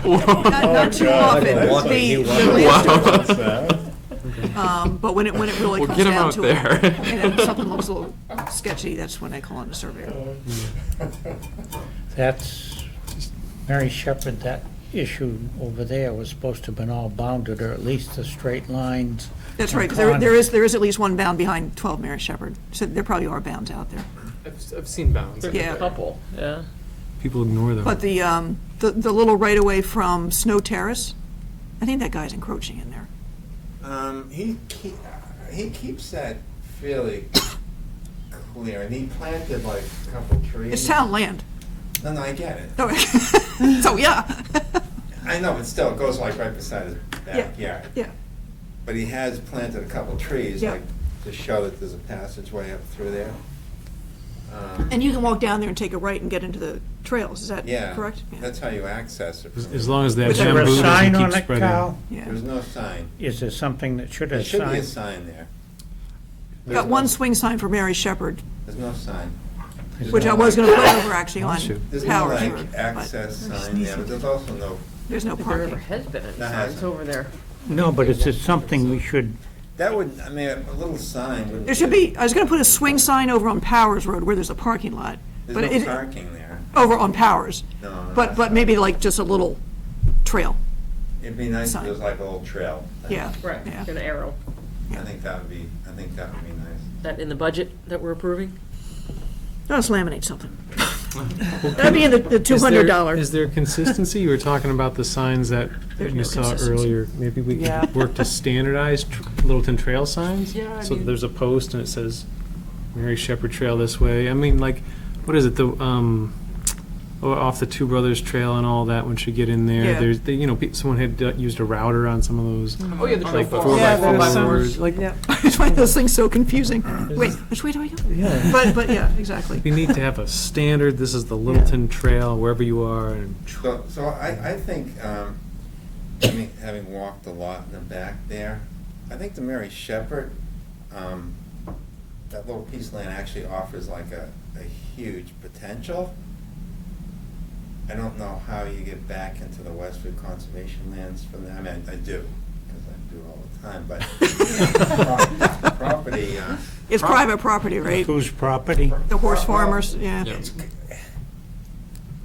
Not too often. walking, The- he the But when it really We'll comes get him down out to there. it, and if something looks a little sketchy, that's when I call in a surveyor. That's, Mary Shepherd, that issue over there was supposed to have been all bounded, or at least the straight lines. That's and right, 'cause there corners. is at least one bound behind 12 Mary Shepherd. So there probably are bounds out there. I've seen bounds. There's Yeah. a couple, yeah. People ignore them. But the little right-of-way from Snow Terrace, I think that guy's encroaching in there. He keeps that fairly clear, and he planted like a couple trees. It's town land. No, I get it. Oh, so, yeah. I know, but still, it goes like right beside his backyard. Yeah. But he has planted a couple trees, Yeah. like, to show that there's a passageway up through there. And you can walk down there and take a right and get into the trails, is that Yeah, correct? Yeah. that's how you access it. As long as that Is there a bamboo sign doesn't on keep it, spreading. Carl? Yeah. There's no sign. Is there something that should There have should be a sign? sign there. Got one swing sign for Mary Shepherd, There's no sign. There's which no, I was like- gonna put over actually on There's no Powers like Road. but access sign there, but there's also no, There's no If there ever parking. has been any That signs hasn't. over there. No, but is it something we should, that would, I mean, a little sign would. There should be, I was gonna put a swing sign over on Powers Road where there's a parking lot. There's But no it, parking there. over on Powers. No, no, But that's not- maybe like just a little trail. It'd be nice if sign. there was like a little trail. Yeah. Right, Yeah. an arrow. I think that would be nice. That in the budget that we're approving? Let's laminate something. That'd be in the $200. Is there consistency? You were talking about the signs that There's you no saw consistency. earlier. Maybe we Yeah. could work to standardize Littleton Trail signs? Yeah, I So mean- there's a post and it says Mary Shepherd Trail this way. I mean, like, what is it, off the Two Brothers Trail and all that, once you get in there, Yeah. there's, someone had used a router on some of those. Oh yeah, the Like trail 4x4, Yeah, there's some- like, I just find those things so confusing. Wait, which way do I go? yeah. But yeah, exactly. We need to have a standard, this is the Littleton Trail, wherever you are, and So I think, having walked a lot in the back there, I think the Mary Shepherd, that little piece of land actually offers like a huge potential. I don't know how you get back into the Westwood conservation lands from there. I mean, I do, because I do it all the time, but property, It's private property, right? whose property? The horse farmers, yeah. Yeah.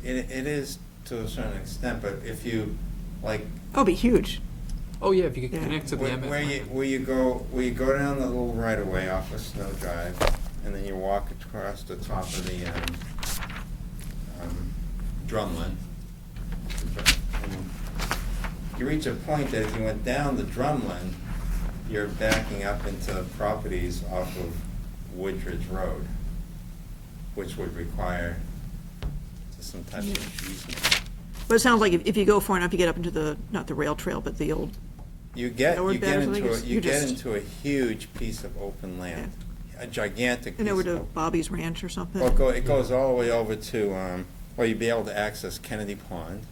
it is to a certain extent, but if you, like, Oh, it'd be huge. Oh yeah, if you could Yeah. connect to the Emmett. where you go down the little right of way off of Snow Drive, and then you walk across the top of the drumlin. And you reach a point that if you went down the drumlin, you're backing up into properties off of Woodridge Road, which would require some type of easement. But it sounds like if you go far enough, you get up into the, not the rail trail, but the old, You get Lower bed or something, you get just- into a huge piece of open land, a gigantic piece and over to of. Bobby's Ranch or something. Well, it goes all the way over to, well, you'd be able to access Kennedy Pond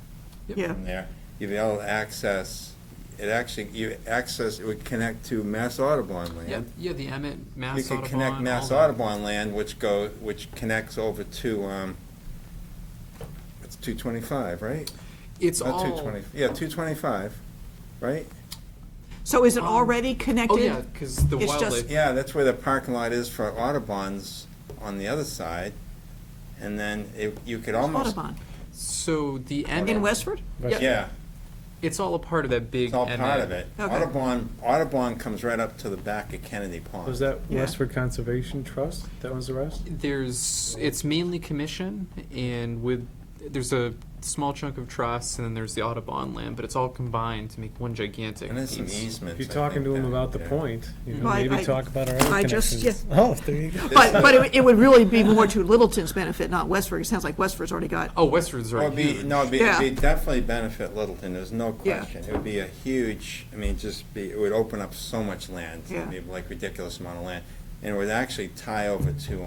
Yeah. from there. You'd be able to access, it would connect to Mass Audubon Yeah, land. yeah, the Emmett, Mass You could Audubon, connect Mass all that. Audubon land, which connects over to, it's 225, right? It's Not all. 220, yeah, 225, right? So is it already connected? Oh yeah, because the It's just- wildlife. Yeah, that's where the parking lot is for Audubon's on the other side. And then you could almost. Audubon. So the Emmett. In Westford? Yeah, It's all a part of that big. it's all Emmett. part of it. Okay. Audubon comes right up to the back of Kennedy Pond. was that Yeah. Westford Conservation Trust? That was the rest? It's mainly commission, and there's a small chunk of trust, and then there's the Audubon land, but it's all combined to make one gigantic And there's some piece. easements. If you're I talking to think, him down about the there. point, you know, Well, maybe I- talk about our other I just- connections. yeah. Oh, there you go. But it would really be more to Littleton's benefit, not Westford. It sounds like Westford's already got. Oh, Westford's Well, already it'd huge. be, no, Yeah. it'd be definitely benefit Littleton, there's no Yeah. question. It would be a huge, I mean, it would open up so much land. Yeah. It'd be like ridiculous amount of land. And it would actually tie over to,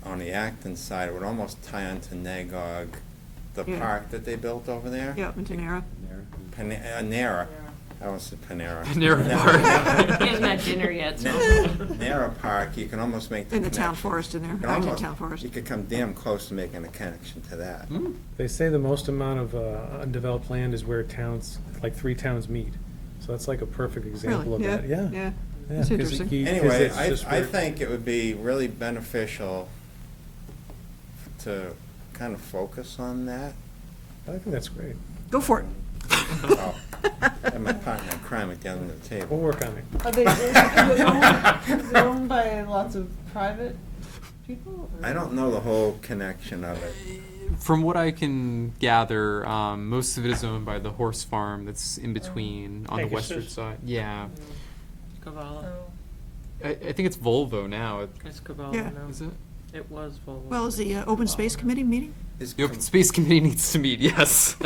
on the Acton side, it would almost tie onto Nagog, the Yeah. park that they built over there. Yeah, in Tenera. Nara. I almost said Panera. Panera Park. Hasn't had dinner yet, so. Nara Park, you can almost make the In the town connection. forest in there, You can Acton almost- Town Forest. You could come damn close to making a connection to that. They say the most amount of undeveloped land is where towns, like 3 towns meet. So that's like a perfect example Really? of that. Yeah. Yeah. Yeah, That's 'cause interesting. 'cause Anyway, it's just I where- think it would be really beneficial to kind of focus on that. I think that's great. Go for it. Oh, and my partner in crime at the other end of the We'll table. work on it. Are they, is it owned by lots of private people? or- I don't know the whole connection of it. From what I can gather, most of it is owned by the horse farm that's in between on the Pegasus. western side. Yeah. Cavallo. I think it's Volvo now. It's Cavallo Yeah. now. Is it? It was Volvo. Well, is the Open Space Committee meeting? Is The Open Space Committee needs to meet, yes.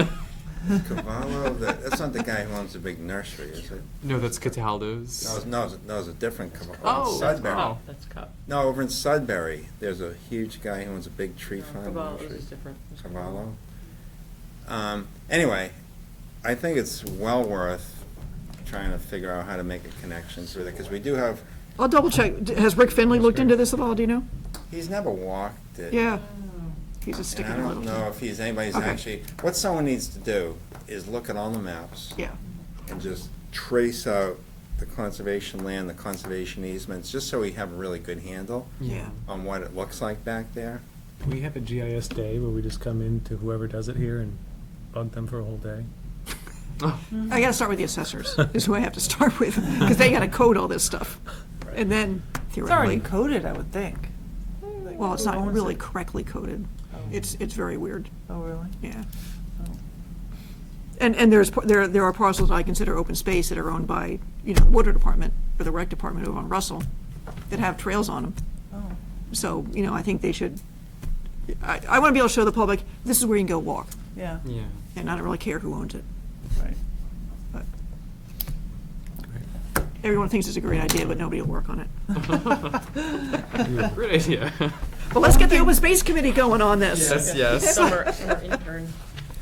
Cavallo, that's not the guy who owns the big nursery, is it? No, that's Cataldo's. No, it's a different Cavallo. Oh, In Sudbury. oh. That's Cup. No, over in Sudbury, there's a huge guy who owns a big tree farm Cavallo nursery. is different. It's Cavallo. Anyway, I think it's well worth trying to figure out how to make a connection through there, because we do have, I'll double check. Has Rick Finley looked into this at all, do you know? he's never walked it. Yeah. He's a And sticky I little. don't know if anybody's Okay. actually, what someone needs to do is look at all the maps Yeah. and just trace out the conservation land, the conservation easements, just so we have a really good handle Yeah. on what it looks like back there. We have a GIS day where we just come in to whoever does it here and bug them for a whole day. I gotta start with the assessors, is who I have to start with, because they gotta code all this stuff. And then It's already theoretically, coded, I would think. well, it's Who not owns really it? correctly coded. It's very weird, Oh, really? yeah. Oh. And there are parcels I consider open space that are owned by, Water Department or the Rec Department over on Russell that have trails on them. Oh. So, I think they should, I want to be able to show the public, this is where you can go walk. Yeah, Yeah. And I don't really care who owns it. right. But everyone thinks it's a great idea, but nobody will work on it. Great idea. Well, let's get the Open Space Committee going on this. Yes, yes. Summer intern.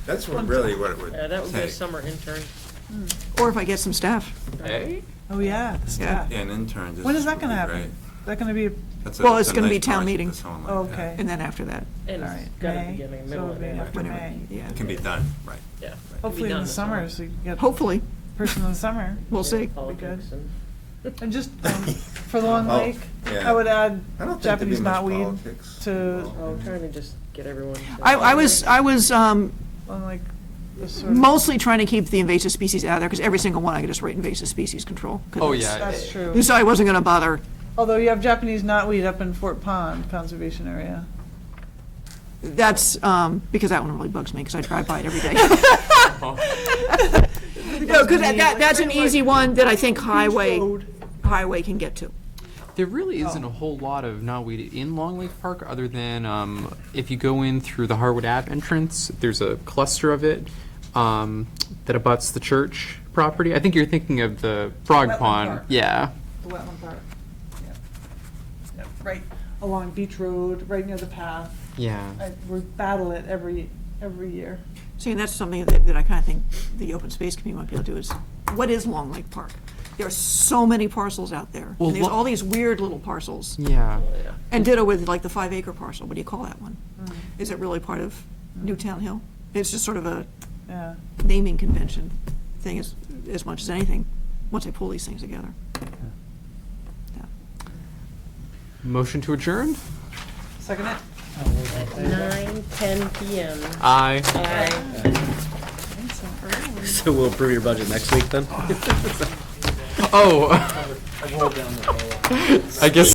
That's really what it would Yeah, that would be a take. summer intern. Or if I get some staff. Hey? Oh, yeah, the staff. Yeah, an intern. just When is that would gonna be happen? great. Is that gonna be, That's Well, that's it's a gonna be nice town project meeting. for someone like oh, that. okay. And then after that, And All it's right, gotta May, be beginning, so middle it'll of be May. after Whenever. May. Yeah. It can be done, right. Yeah. Hopefully in the summer, so you can get Hopefully, person in the summer. we'll see. Politics and. And just, for Long Oh, Lake, yeah. I would add I don't think there'd be Japanese much knotweed politics to Oh, trying to just get everyone. to- I was Long Lake. the sort of- mostly trying to keep the invasive species out of there, because every single one I could just write invasive species control. 'cause Oh, it's- yeah. That's true. So I wasn't gonna bother. Although you have Japanese knotweed up in Fort Pond Conservation Area. That's, because that one really bugs me, because I drive by it every day. No, because that's an easy one that I think highway can get to. There really isn't a whole lot of knotweed in Long Lake Park, other than if you go in through the Harwood Ave entrance, there's a cluster of it that abuts the church property. I think you're thinking of the frog Wetland pond. park. Yeah. The wetland park. Yeah. Right along Beach Road, right near the path. Yeah. We battle it every year. See, and that's something that I kind of think the Open Space Committee might be able to do is, what is Long Lake Park? There are so many parcels out there. Well, And there's lo- all these weird little parcels. Yeah. And ditto with like the 5-acre parcel. What do you call that one? Is it really part of Newtown Hill? It's just sort of a Yeah. naming convention thing as much as anything, once I pull these things together. Motion to adjourn? Second it? 9:10 PM. Aye. Aye. So we'll approve your budget next week then? Oh. I guess